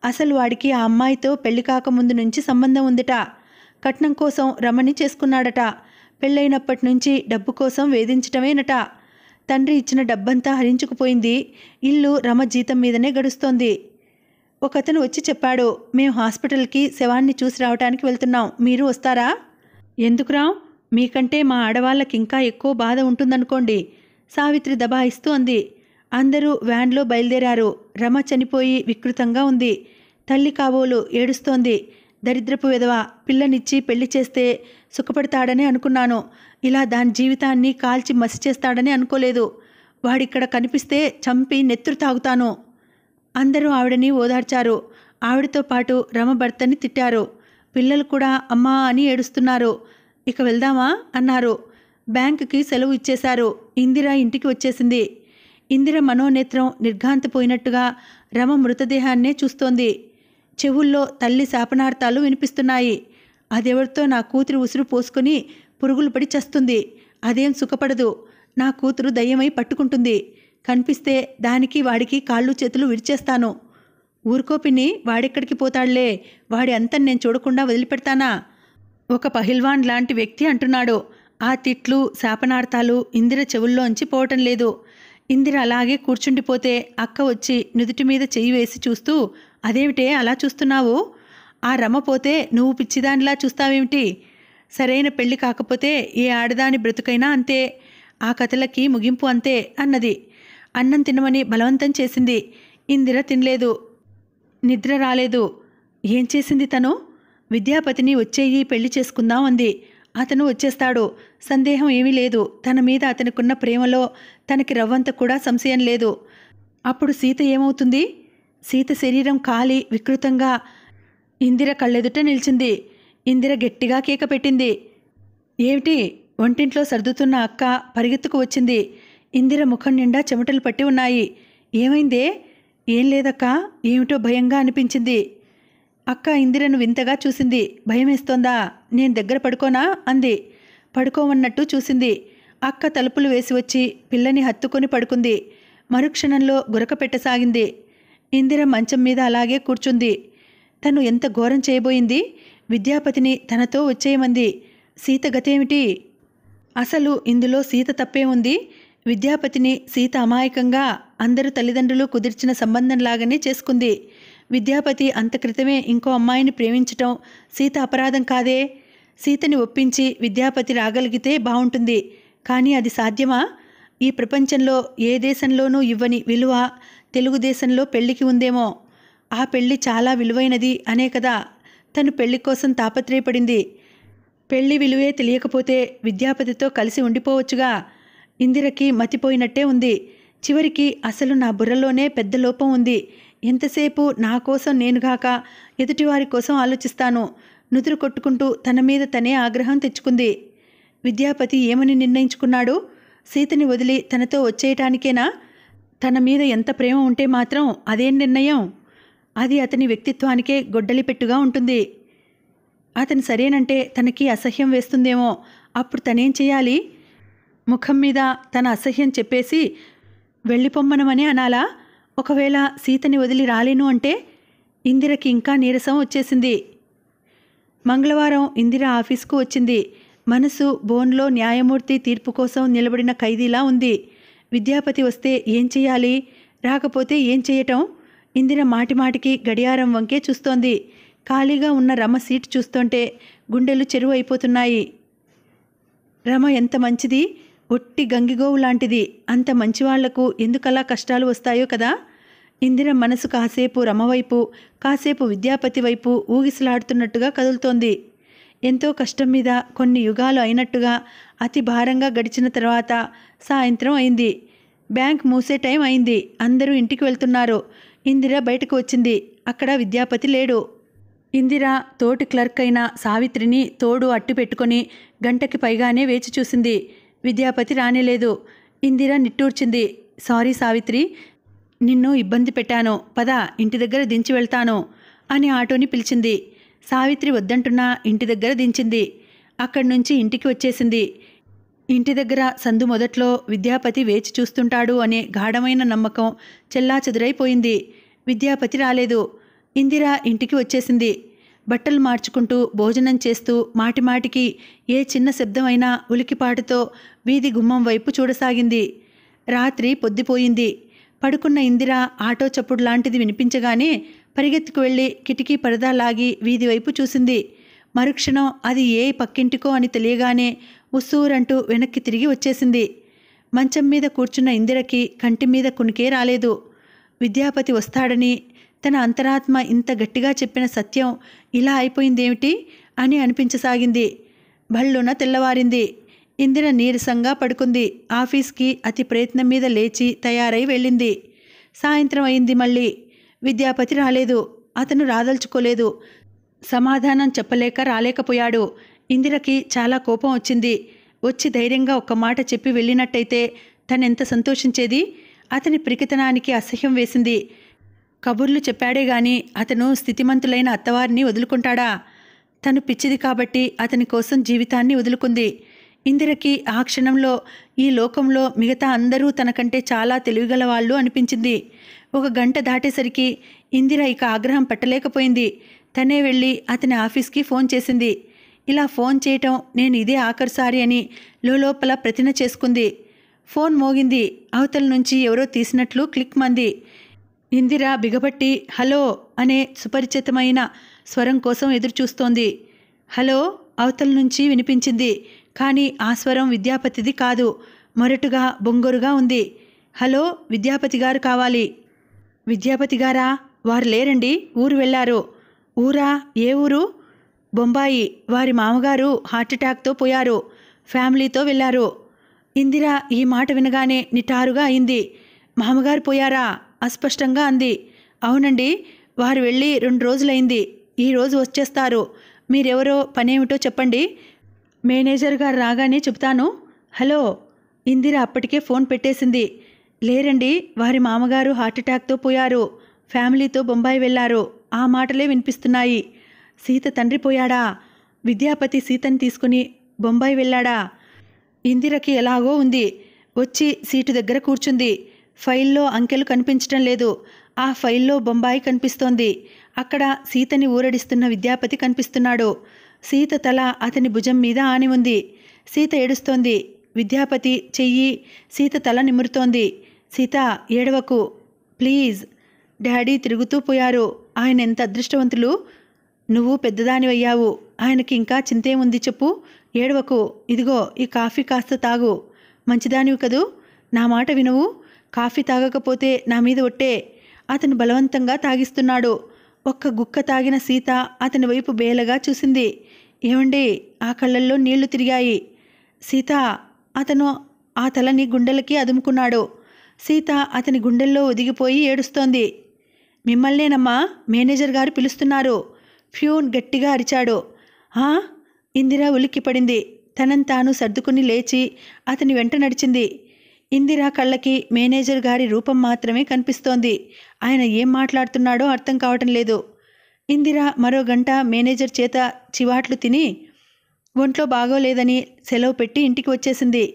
అసలు వాడికి ఆ అమ్మాయితో పెళ్లి కాకముందు నుంచి సంబంధం ఉందట. కట్నం కోసం రమణి చేసుకున్నాడట. పెళ్ళైనప్పటి నుంచి డబ్బు కోసం వేధించటమేనట. తండ్రి ఇచ్చిన డబ్బంతా హరించుకుపోయింది. ఇల్లు రమ జీతం మీదనే గడుస్తోంది. ఒకతను వచ్చి చెప్పాడు, మేము హాస్పిటల్కి శవాన్ని చూసి రావడానికి వెళ్తున్నాం, మీరు వస్తారా? ఎందుకురా? మీకంటే మా ఆడవాళ్ళకి ఇంకా ఎక్కువ బాధ ఉంటుందనుకోండి, సావిత్రి దబాయిస్తూ అంది. అందరూ వ్యాన్లో బయలుదేరారు. రమ చనిపోయి వికృతంగా ఉంది. తల్లి కాబోలు ఏడుస్తోంది. దరిద్రపు విధవ, పిల్లనిచ్చి పెళ్లి చేస్తే సుఖపడతాడని అనుకున్నాను. ఇలా దాని జీవితాన్ని కాల్చి మసి చేస్తాడని అనుకోలేదు. వాడిక్కడ కనిపిస్తే చంపి నెత్తురు తాగుతాను. అందరూ ఆవిడని ఓదార్చారు. ఆవిడతో పాటు రమ భర్తని తిట్టారు. పిల్లలు కూడా అమ్మా అని ఏడుస్తున్నారు. ఇక వెళ్దామా అన్నారు. బ్యాంకుకి సెలవు ఇచ్చేశారు. ఇందిర ఇంటికి వచ్చేసింది. ఇందిర మనోనేత్రం నిర్ఘాంతపోయినట్టుగా రమ మృతదేహాన్నే చూస్తోంది. చెవుల్లో తల్లి శాపనార్థాలు వినిపిస్తున్నాయి. అదెవరితో నా కూతురు ఉసురు పోసుకుని పురుగులు పడి చస్తుంది. అదేం సుఖపడదు. నా కూతురు దయ్యమై పట్టుకుంటుంది. కనిపిస్తే దానికి వాడికి కాళ్ళు చేతులు విడిచేస్తాను. ఊరుకో పిన్ని, వాడెక్కడికి పోతాడులే. వాడి అంతం నేను చూడకుండా వదిలిపెడతానా? ఒక పహిల్వాన్ లాంటి వ్యక్తి అంటున్నాడు. ఆ తిట్లు శాపనార్థాలు ఇందిర చెవుల్లోంచి పోవటం లేదు. ఇందిర అలాగే కూర్చుండిపోతే అక్క వచ్చి నుదుటి మీద చెయ్యి వేసి చూస్తూ, అదేమిటే అలా చూస్తున్నావు? ఆ రమ పోతే నువ్వు పిచ్చిదానిలా చూస్తావేమిటి? సరైన పెళ్లి కాకపోతే ఏ ఆడదాని బ్రతుకైనా అంతే. ఆ కథలకి ముగింపు అంతే అన్నది. అన్నం తినమని బలవంతం చేసింది. ఇందిర తినలేదు. నిద్ర రాలేదు. ఏం చేసింది తను? విద్యాపతిని వచ్చేయి పెళ్లి చేసుకుందాం అంది. అతను వచ్చేస్తాడు, సందేహం ఏమీ లేదు. తన మీద అతనికున్న ప్రేమలో తనకి రవ్వంత కూడా సంశయం లేదు. అప్పుడు సీత ఏమవుతుంది? సీత శరీరం కాలి వికృతంగా ఇందిర కళ్ళెదుట నిలిచింది. ఇందిర గట్టిగా కేక పెట్టింది. ఏమిటి? వంటింట్లో సర్దుతున్న అక్క పరిగెత్తుకు వచ్చింది. ఇందిర ముఖం నిండా చెమటలు పట్టి ఉన్నాయి. ఏమైందే? ఏం లేదక్కా. ఏమిటో భయంగా అనిపించింది. అక్క ఇందిరను వింతగా చూసింది. భయమేస్తోందా? నేను దగ్గర పడుకోనా అంది. పడుకోమన్నట్టు చూసింది. అక్క తలుపులు వేసి వచ్చి పిల్లని హత్తుకొని పడుకుంది. మరుక్షణంలో గురక పెట్టసాగింది. ఇందిర మంచం మీద అలాగే కూర్చుంది. తను ఎంత ఘోరం చేయబోయింది? విద్యాపతిని తనతో వచ్చేయమంది. సీత గతేమిటి? అసలు ఇందులో సీత తప్పే ఉంది. విద్యాపతిని సీత అమాయకంగా అందరూ తల్లిదండ్రులు కుదిర్చిన సంబంధంలాగానే చేసుకుంది. విద్యాపతి అంత క్రితమే ఇంకో అమ్మాయిని ప్రేమించటం సీత అపరాధం కాదే. సీతని ఒప్పించి విద్యాపతి రాగలిగితే బావుంటుంది. కానీ అది సాధ్యమా? ఈ ప్రపంచంలో ఏ దేశంలోనూ ఇవ్వని విలువ తెలుగుదేశంలో పెళ్లికి ఉందేమో. ఆ పెళ్లి చాలా విలువైనది అనే కదా తను పెళ్లి కోసం తాపత్రయపడింది. పెళ్లి విలువే తెలియకపోతే విద్యాపతితో కలిసి ఉండిపోవచ్చుగా. ఇందిరకి మతిపోయినట్టే ఉంది. చివరికి అసలు నా బుర్రలోనే పెద్ద లోపం ఉంది. ఎంతసేపు నా కోసం నేనుగాక ఎదుటివారి కోసం ఆలోచిస్తాను. నుదురు కొట్టుకుంటూ తన మీద తనే ఆగ్రహం తెచ్చుకుంది. విద్యాపతి ఏమని నిర్ణయించుకున్నాడు? సీతని వదిలి తనతో వచ్చేయటానికేనా? తన మీద ఎంత ప్రేమ ఉంటే మాత్రం అదేం నిర్ణయం? అది అతని వ్యక్తిత్వానికే గొడ్డలిపెట్టుగా ఉంటుంది. అతను సరేనంటే తనకి అసహ్యం వేస్తుందేమో. అప్పుడు తనేం చేయాలి? ముఖం మీద తన అసహ్యం చెప్పేసి వెళ్ళిపొమ్మనమని అనాలా? ఒకవేళ సీతని వదిలి రాలేను అంటే? ఇందిరకి ఇంకా నీరసం వచ్చేసింది. మంగళవారం ఇందిర ఆఫీస్కు వచ్చింది. మనసు బోన్లో న్యాయమూర్తి తీర్పు కోసం నిలబడిన ఖైదీలా ఉంది. విద్యాపతి వస్తే ఏం చెయ్యాలి? రాకపోతే ఏం చెయ్యటం? ఇందిర మాటిమాటికి గడియారం వంకే చూస్తోంది. ఖాళీగా ఉన్న రమ సీట్ చూస్తుంటే గుండెలు చెరువు అయిపోతున్నాయి. రమ ఎంత మంచిది, ఒట్టి గంగిగోవు లాంటిది. అంత మంచివాళ్లకు ఎందుకలా కష్టాలు వస్తాయో కదా. ఇందిర మనసు కాసేపు రమవైపు, కాసేపు విద్యాపతి వైపు ఊగిసలాడుతున్నట్టుగా కదులుతోంది. ఎంతో కష్టం మీద కొన్ని యుగాలు అయినట్టుగా అతి భారంగా గడిచిన తర్వాత సాయంత్రం అయింది. బ్యాంక్ మూసే టైం అయింది. అందరూ ఇంటికి వెళ్తున్నారు. ఇందిర బయటకు వచ్చింది. అక్కడ విద్యాపతి లేడు. ఇందిర తోటి క్లర్క్ అయిన సావిత్రిని తోడు అట్టు పెట్టుకొని గంటకి పైగానే వేచి చూసింది. విద్యాపతి రానేలేదు. ఇందిర నిట్టూర్చింది. సారీ సావిత్రి, నిన్ను ఇబ్బంది పెట్టాను. పద, ఇంటి దగ్గర దించి వెళ్తాను అని ఆటోని పిలిచింది. సావిత్రి వద్దంటున్నా ఇంటి దగ్గర దించింది. అక్కడి నుంచి ఇంటికి వచ్చేసింది. ఇంటి దగ్గర సందు మొదట్లో విద్యాపతి వేచి చూస్తుంటాడు అనే గాఢమైన నమ్మకం చెల్లాచెదురైపోయింది. విద్యాపతి రాలేదు. ఇందిర ఇంటికి వచ్చేసింది. బట్టలు మార్చుకుంటూ భోజనం చేస్తూ మాటిమాటికి ఏ చిన్న శబ్దమైనా ఉలికిపాటుతో వీధి గుమ్మం వైపు చూడసాగింది. రాత్రి పొద్దుపోయింది. పడుకున్న ఇందిర ఆటో చప్పుడు లాంటిది వినిపించగానే పరిగెత్తుకు వెళ్ళి కిటికీ పరదా లాగి వీధి వైపు చూసింది. మరుక్షణం అది ఏ పక్కింటికో అని తెలియగానే ఉస్సూరంటూ వెనక్కి తిరిగి వచ్చేసింది. మంచం మీద కూర్చున్న ఇందిరకి కంటి మీద కునికే రాలేదు. విద్యాపతి వస్తాడని తన అంతరాత్మ ఇంత గట్టిగా చెప్పిన సత్యం ఇలా అయిపోయిందేమిటి అని అనిపించసాగింది. భళ్ళున తెల్లవారింది. ఇందిర నీరసంగా పడుకుంది. ఆఫీస్కి అతి ప్రయత్నం మీద లేచి తయారై వెళ్ళింది. సాయంత్రం అయింది. మళ్ళీ విద్యాపతి రాలేదు. అతను రాదలుచుకోలేదు. సమాధానం చెప్పలేక రాలేకపోయాడు. ఇందిరకి చాలా కోపం వచ్చింది. వచ్చి ధైర్యంగా ఒక్క మాట చెప్పి వెళ్ళినట్టయితే తనెంత సంతోషించేది. అతని పిరికితనానికి అసహ్యం వేసింది. కబుర్లు చెప్పాడే గాని అతను స్థితిమంతులైన అత్తవారిని వదులుకుంటాడా? తను పిచ్చిది కాబట్టి అతని కోసం జీవితాన్ని వదులుకుంది. ఇందిరకి ఆ క్షణంలో ఈ లోకంలో మిగతా అందరూ తనకంటే చాలా తెలివిగల వాళ్ళు అనిపించింది. 1 గంట దాటేసరికి ఇందిర ఇక ఆగ్రహం పట్టలేకపోయింది. తనే వెళ్ళి అతని ఆఫీస్కి ఫోన్ చేసింది. ఇలా ఫోన్ చేయటం నేను ఇదే ఆఖరిసారి అని లోపల ప్రతిన చేసుకుంది. ఫోన్ మోగింది. అవతల నుంచి ఎవరో తీసినట్లు క్లిక్ మంది. ఇందిర బిగబట్టి హలో అనే సుపరిచితమైన స్వరం కోసం ఎదురుచూస్తోంది. హలో అవతల నుంచి వినిపించింది. కానీ ఆ స్వరం విద్యాపతిది కాదు. మొరటుగా బొంగొరుగా ఉంది. హలో, విద్యాపతి గారు కావాలి. విద్యాపతి గారా? వారు లేరండి, ఊరు వెళ్ళారు. ఊరా? ఏ ఊరు? బొంబాయి. వారి మామగారు హార్ట్అటాక్తో పోయారు. ఫ్యామిలీతో వెళ్ళారు. ఇందిర ఈ మాట వినగానే నిటారుగా అయింది. మామగారు పోయారా? అస్పష్టంగా అంది. అవునండి, వారు వెళ్ళి 2 రోజులైంది. ఈరోజు వచ్చేస్తారు. మీరెవరో పనేమిటో చెప్పండి. మేనేజర్ గారు రాగానే చెబుతాను. హలో. ఇందిర అప్పటికే ఫోన్ పెట్టేసింది. లేరండి, వారి మామగారు హార్ట్అటాక్తో పోయారు. ఫ్యామిలీతో బొంబాయి వెళ్ళారు. ఆ మాటలే వినిపిస్తున్నాయి. సీత తండ్రి పోయాడా? విద్యాపతి సీతని తీసుకుని బొంబాయి వెళ్ళాడా? ఇందిరకి ఎలాగో ఉంది. వచ్చి సీటు దగ్గర కూర్చుంది. ఫైల్లో అంకెలు కనిపించటం లేదు. ఆ ఫైల్లో బొంబాయి కనిపిస్తోంది. అక్కడ సీతని ఊరడిస్తున్న విద్యాపతి కనిపిస్తున్నాడు. సీత తల అతని భుజం మీద ఆని ఉంది. సీత ఏడుస్తోంది. విద్యాపతి చెయ్యి సీత తల నిమురుతోంది. సీత, ఏడవకు ప్లీజ్. డాడీ తిరుగుతూ పోయారు. ఆయన ఎంత అదృష్టవంతులు. నువ్వు పెద్దదానివయ్యావు. ఆయనకి ఇంకా చింతేముంది చెప్పు. ఏడవకు. ఇదిగో ఈ కాఫీ కాస్త తాగు. మంచిదానివి కదూ. నా మాట వినువు. కాఫీ తాగకపోతే నా మీద ఒట్టే. అతను బలవంతంగా తాగిస్తున్నాడు. ఒక్క గుక్క తాగిన సీత అతని వైపు బేలగా చూసింది. ఏమండి? ఆ కళ్ళల్లో నీళ్లు తిరిగాయి. సీత. అతను ఆ తలని గుండెలకి అదుముకున్నాడు. సీత అతని గుండెల్లో ఒదిగిపోయి ఏడుస్తోంది. మిమ్మల్నేనమ్మా, మేనేజర్ గారు పిలుస్తున్నారు. ఫ్యూన్ గట్టిగా అరిచాడు. ఇందిర ఉలిక్కిపడింది. తనంతాను సర్దుకుని లేచి అతని వెంట నడిచింది. ఇందిర కళ్ళకి మేనేజర్ గారి రూపం మాత్రమే కనిపిస్తోంది. ఆయన ఏం మాట్లాడుతున్నాడో అర్థం కావటం లేదు. ఇందిర మరో గంట మేనేజర్ చేత చివాట్లు తిని ఒంట్లో బాగోలేదని సెలవు పెట్టి ఇంటికి వచ్చేసింది.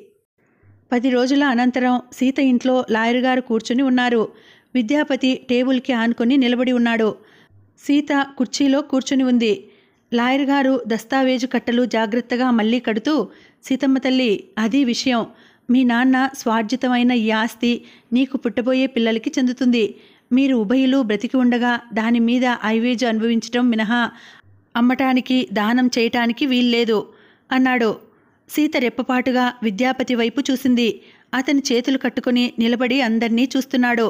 10 రోజుల అనంతరం సీత ఇంట్లో లాయర్ గారు కూర్చుని ఉన్నారు. విద్యాపతి టేబుల్కి ఆనుకొని నిలబడి ఉన్నాడు. సీత కుర్చీలో కూర్చుని ఉంది. లాయర్ గారు దస్తావేజు కట్టలు జాగ్రత్తగా మళ్ళీ కడుతూ, సీతమ్మ తల్లి, అది విషయం. మీ నాన్న స్వార్జితమైన ఈ ఆస్తి నీకు పుట్టబోయే పిల్లలకి చెందుతుంది. మీరు ఉభయులు బ్రతికి ఉండగా దాని మీద ఐవేజు అనుభవించటం మినహా అమ్మటానికి దానం చేయటానికి వీల్లేదు అన్నాడు. సీత రెప్పపాటుగా విద్యాపతి వైపు చూసింది. అతని చేతులు కట్టుకుని నిలబడి అందర్నీ చూస్తున్నాడు.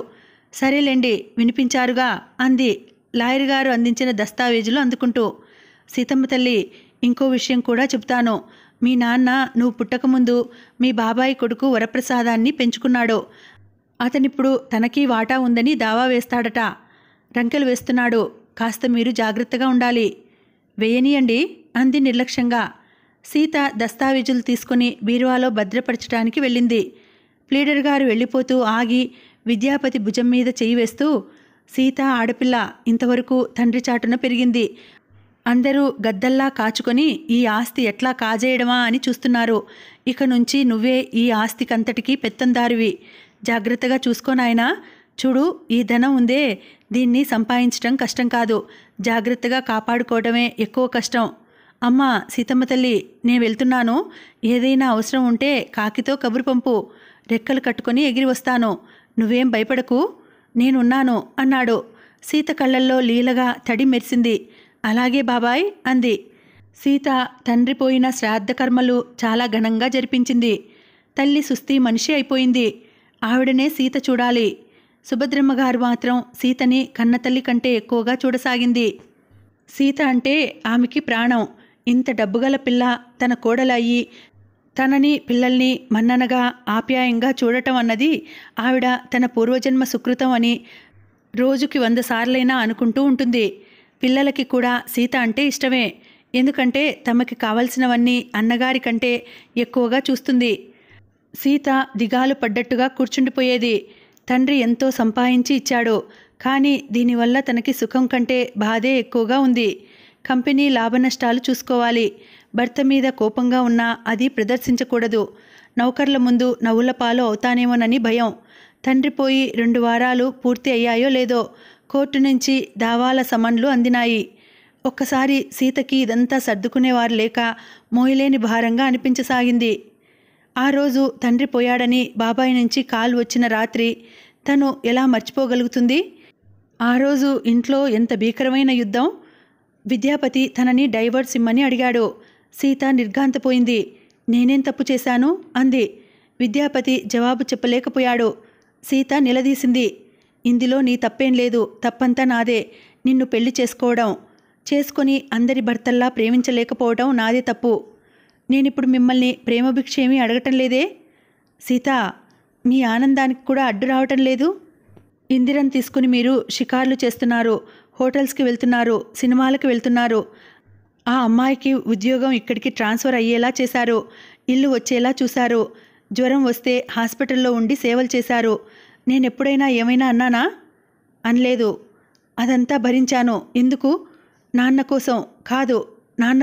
సరేలేండి, వినిపించారుగా అంది లాయర్ గారు అందించిన దస్తావేజులు అందుకుంటూ. సీతమ్మ తల్లి, ఇంకో విషయం కూడా చెబుతాను. మీ నాన్న నువ్వు పుట్టకముందు మీ బాబాయి కొడుకు వరప్రసాదాన్ని పెంచుకున్నాడు. అతనిప్పుడు తనకీ వాటా ఉందని దావా వేస్తాడట. రంకెలు వేస్తున్నాడు. కాస్త మీరు జాగ్రత్తగా ఉండాలి. వేయనీయండి అంది నిర్లక్ష్యంగా. సీత దస్తావేజులు తీసుకుని బీరువాలో భద్రపరచడానికి వెళ్ళింది. ప్లీడర్ గారు వెళ్ళిపోతూ ఆగి విద్యాపతి భుజం మీద చెయ్యి వేస్తూ, సీత ఆడపిల్ల, ఇంతవరకు తండ్రి చాటున పెరిగింది. అందరూ గద్దల్లా కాచుకొని ఈ ఆస్తి ఎట్లా కాజేయడమా అని చూస్తున్నారు. ఇక నుంచి నువ్వే ఈ ఆస్తికంతటికీ పెత్తందారివి. జాగ్రత్తగా చూసుకోనాయనా. చూడు, ఈ ధనం ఉందే, దీన్ని సంపాదించటం కష్టం కాదు. జాగ్రత్తగా కాపాడుకోవడమే ఎక్కువ కష్టం. అమ్మా సీతమ్మ తల్లి, నేను వెళ్తున్నాను. ఏదైనా అవసరం ఉంటే కాకితో కబురు పంపు. రెక్కలు కట్టుకొని ఎగిరి వస్తాను. నువ్వేం భయపడకు, నేనున్నాను అన్నాడు. సీత కళ్ళల్లో లీలగా తడి మెరిసింది. అలాగే బాబాయ్ అంది. సీత తండ్రి పోయిన శ్రాద్ధ కర్మలు చాలా ఘనంగా జరిపించింది. తల్లి సుస్థి మనిషి అయిపోయింది. ఆవిడనే సీత చూడాలి. సుభద్రమ్మగారు మాత్రం సీతని కన్నతల్లి కంటే ఎక్కువగా చూడసాగింది. సీత అంటే ఆమెకి ప్రాణం. ఇంత డబ్బుగల పిల్ల తన కోడలయ్యి తనని పిల్లల్ని మన్ననగా ఆప్యాయంగా చూడటం అన్నది ఆవిడ తన పూర్వజన్మ సుకృతం అని రోజుకి 100 సార్లైనా అనుకుంటూ ఉంటుంది. పిల్లలకి కూడా సీత అంటే ఇష్టమే. ఎందుకంటే తమకి కావలసినవన్నీ అన్నగారి కంటే ఎక్కువగా చూస్తుంది. సీత దిగాలు పడ్డట్టుగా కూర్చుండిపోయేది. తండ్రి ఎంతో సంపాదించి ఇచ్చాడు. కానీ దీనివల్ల తనకి సుఖం కంటే బాధే ఎక్కువగా ఉంది. కంపెనీ లాభనష్టాలు చూసుకోవాలి. భర్త మీద కోపంగా ఉన్నా అది ప్రదర్శించకూడదు. నౌకర్ల ముందు నవ్వుల పాలు అవుతానేమోనని భయం. తండ్రి పోయి 2 వారాలు పూర్తి అయ్యాయో లేదో కోర్టు నుంచి దావాల సమన్లు అందినాయి. ఒక్కసారి సీతకి ఇదంతా సర్దుకునేవారు లేక మోయలేని భారంగా అనిపించసాగింది. ఆ రోజు తండ్రి పోయాడని బాబాయ్ నుంచి కాల్ వచ్చిన రాత్రి తను ఎలా మర్చిపోగలుగుతుంది? ఆ రోజు ఇంట్లో ఎంత భీకరమైన యుద్ధం. విద్యాపతి తనని డైవర్స్ ఇమ్మని అడిగాడు. సీత నిర్ఘాంతపోయింది. నేనేం తప్పు చేశాను అంది. విద్యాపతి జవాబు చెప్పలేకపోయాడు. సీత నిలదీసింది. ఇందులో నీ తప్పేం లేదు. తప్పంతా నాదే. నిన్ను పెళ్లి చేసుకొని అందరి భర్తల్లా ప్రేమించలేకపోవడం నాదే తప్పు. నేనిప్పుడు మిమ్మల్ని ప్రేమభిక్ష ఏమీ అడగటం లేదే. సీత, మీ ఆనందానికి కూడా అడ్డు రావటం లేదు. ఇందిరని తీసుకుని మీరు షికార్లు చేస్తున్నారు, హోటల్స్కి వెళ్తున్నారు, సినిమాలకు వెళ్తున్నారు. ఆ అమ్మాయికి ఉద్యోగం ఇక్కడికి ట్రాన్స్ఫర్ అయ్యేలా చేశారు. ఇల్లు వచ్చేలా చూశారు. జ్వరం వస్తే హాస్పిటల్లో ఉండి సేవలు చేశారు. నేనెప్పుడైనా ఏమైనా అన్నానా? అనలేదు. అదంతా భరించాను. ఎందుకు? నాన్న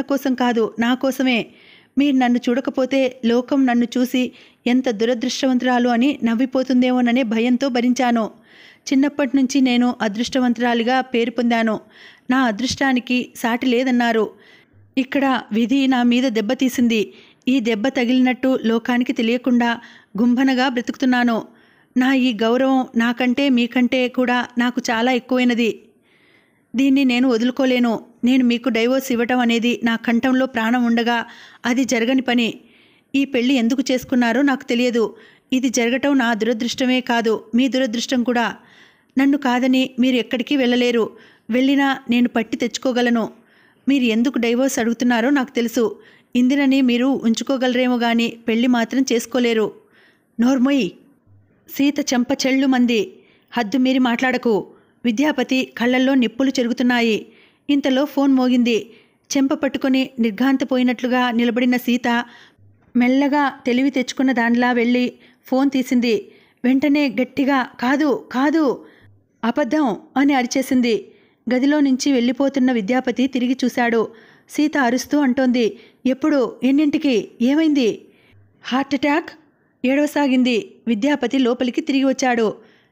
కోసం కాదు, నా కోసమే. మీరు నన్ను చూడకపోతే లోకం నన్ను చూసి ఎంత దురదృష్టవంతురాలు అని నవ్విపోతుందేమోననే భయంతో భరించాను. చిన్నప్పటి నుంచి నేను అదృష్టవంతురాలిగా పేరు పొందాను. నా అదృష్టానికి సాటి లేదన్నారు. ఇక్కడ విధి నా మీద దెబ్బతీసింది. ఈ దెబ్బ తగిలినట్టు లోకానికి తెలియకుండా గుంభనగా బ్రతుకుతున్నాను. నా ఈ గౌరవం నాకంటే మీకంటే కూడా నాకు చాలా ఎక్కువైనది. దీన్ని నేను వదులుకోలేను. నేను మీకు డైవోర్స్ ఇవ్వటం అనేది నా కంఠంలో ప్రాణం ఉండగా అది జరగని పని. ఈ పెళ్లి ఎందుకు చేసుకున్నారో నాకు తెలియదు. ఇది జరగటం నా దురదృష్టమే కాదు, మీ దురదృష్టం కూడా. నన్ను కాదని మీరు ఎక్కడికి వెళ్ళలేరు. వెళ్ళినా నేను పట్టి తెచ్చుకోగలను. మీరు ఎందుకు డైవోర్స్ అడుగుతున్నారో నాకు తెలుసు. ఇందిరని మీరు ఉంచుకోగలరేమో కానీ పెళ్లి మాత్రం చేసుకోలేరు. నోర్మొయ్. సీత చెంప చెళ్ళుమంది. హద్దు మీరి మాట్లాడకు. విద్యాపతి కళ్ళల్లో నిప్పులు చెరుగుతున్నాయి. ఇంతలో ఫోన్ మోగింది. చెంప పట్టుకొని నిర్ఘాంతపోయినట్లుగా నిలబడిన సీత మెల్లగా తెలివి తెచ్చుకున్న దానిలా వెళ్ళి ఫోన్ తీసింది. వెంటనే గట్టిగా కాదు అబద్ధం అని అరిచేసింది. గదిలో నుంచి వెళ్ళిపోతున్న విద్యాపతి తిరిగి చూశాడు. సీత అరుస్తూ అంటోంది. ఎప్పుడు? ఎన్నింటికి? ఏమైంది? Heart attack ఏడవసాగింది. విద్యాపతి లోపలికి తిరిగి వచ్చాడు.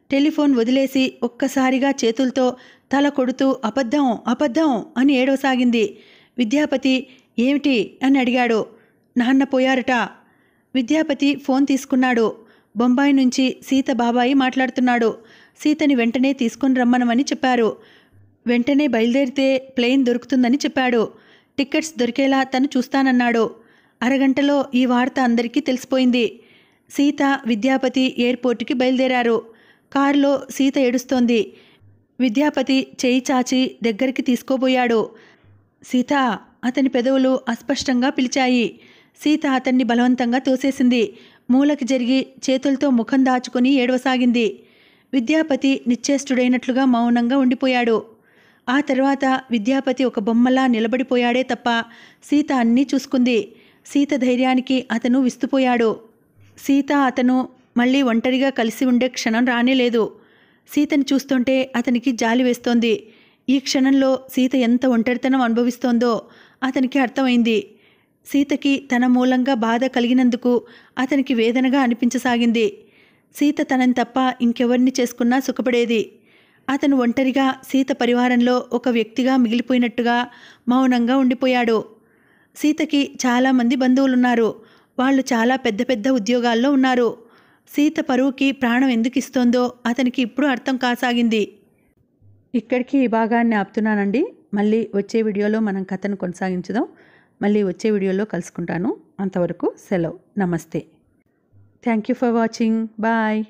టెలిఫోన్ వదిలేసి ఒక్కసారిగా చేతులతో తల కొడుతూ అబద్ధం అని ఏడవసాగింది. విద్యాపతి ఏమిటి అని అడిగాడు. నాన్న పోయారట. విద్యాపతి ఫోన్ తీసుకున్నాడు. బొంబాయి నుంచి సీత బాబాయి మాట్లాడుతున్నాడు. సీతని వెంటనే తీసుకొని రమ్మనమని చెప్పారు. వెంటనే బయలుదేరితే ప్లేన్ దొరుకుతుందని చెప్పాడు. టికెట్స్ దొరికేలా తను చూస్తానన్నాడు. అరగంటలో ఈ వార్త అందరికీ తెలిసిపోయింది. సీత, విద్యాపతి ఎయిర్పోర్టుకి బయలుదేరారు. కారులో సీత ఏడుస్తోంది. విద్యాపతి చేయి చాచి దగ్గరికి తీసుకోబోయాడు. సీత, అతని పెదవులు అస్పష్టంగా పిలిచాయి. సీత అతన్ని బలవంతంగా తోసేసింది. మూలకి జరిగి చేతులతో ముఖం దాచుకుని ఏడవసాగింది. విద్యాపతి నిశ్చేష్టుడైనట్లుగా మౌనంగా ఉండిపోయాడు. ఆ తర్వాత విద్యాపతి ఒక బొమ్మలా నిలబడిపోయాడే తప్ప సీత అన్నీ చూసుకుంది. సీత ధైర్యానికి అతను విస్తుపోయాడు. సీత అతను మళ్ళీ ఒంటరిగా కలిసి ఉండే క్షణం రానేలేదు. సీతని చూస్తుంటే అతనికి జాలి వేస్తోంది. ఈ క్షణంలో సీత ఎంత ఒంటరితనం అనుభవిస్తోందో అతనికి అర్థమైంది. సీతకి తన మూలంగా బాధ కలిగినందుకు అతనికి వేదనగా అనిపించసాగింది. సీత తనని తప్ప ఇంకెవరిని చేసుకున్నా సుఖపడేది. అతను ఒంటరిగా సీత పరివారంలో ఒక వ్యక్తిగా మిగిలిపోయినట్టుగా మౌనంగా ఉండిపోయాడు. సీతకి చాలామంది బంధువులున్నారు. వాళ్ళు చాలా పెద్ద పెద్ద ఉద్యోగాల్లో ఉన్నారు. సీత పరువుకి ప్రాణం ఎందుకు ఇస్తోందో అతనికి ఇప్పుడు అర్థం కాసాగింది. ఇక్కడికి ఈ భాగాన్ని ఆపుతున్నానండి. మళ్ళీ వచ్చే వీడియోలో మనం కథను కొనసాగించుదాం. మళ్ళీ వచ్చే వీడియోలో కలుసుకుంటాను. అంతవరకు సెలవు. నమస్తే. Thank you for watching. Bye.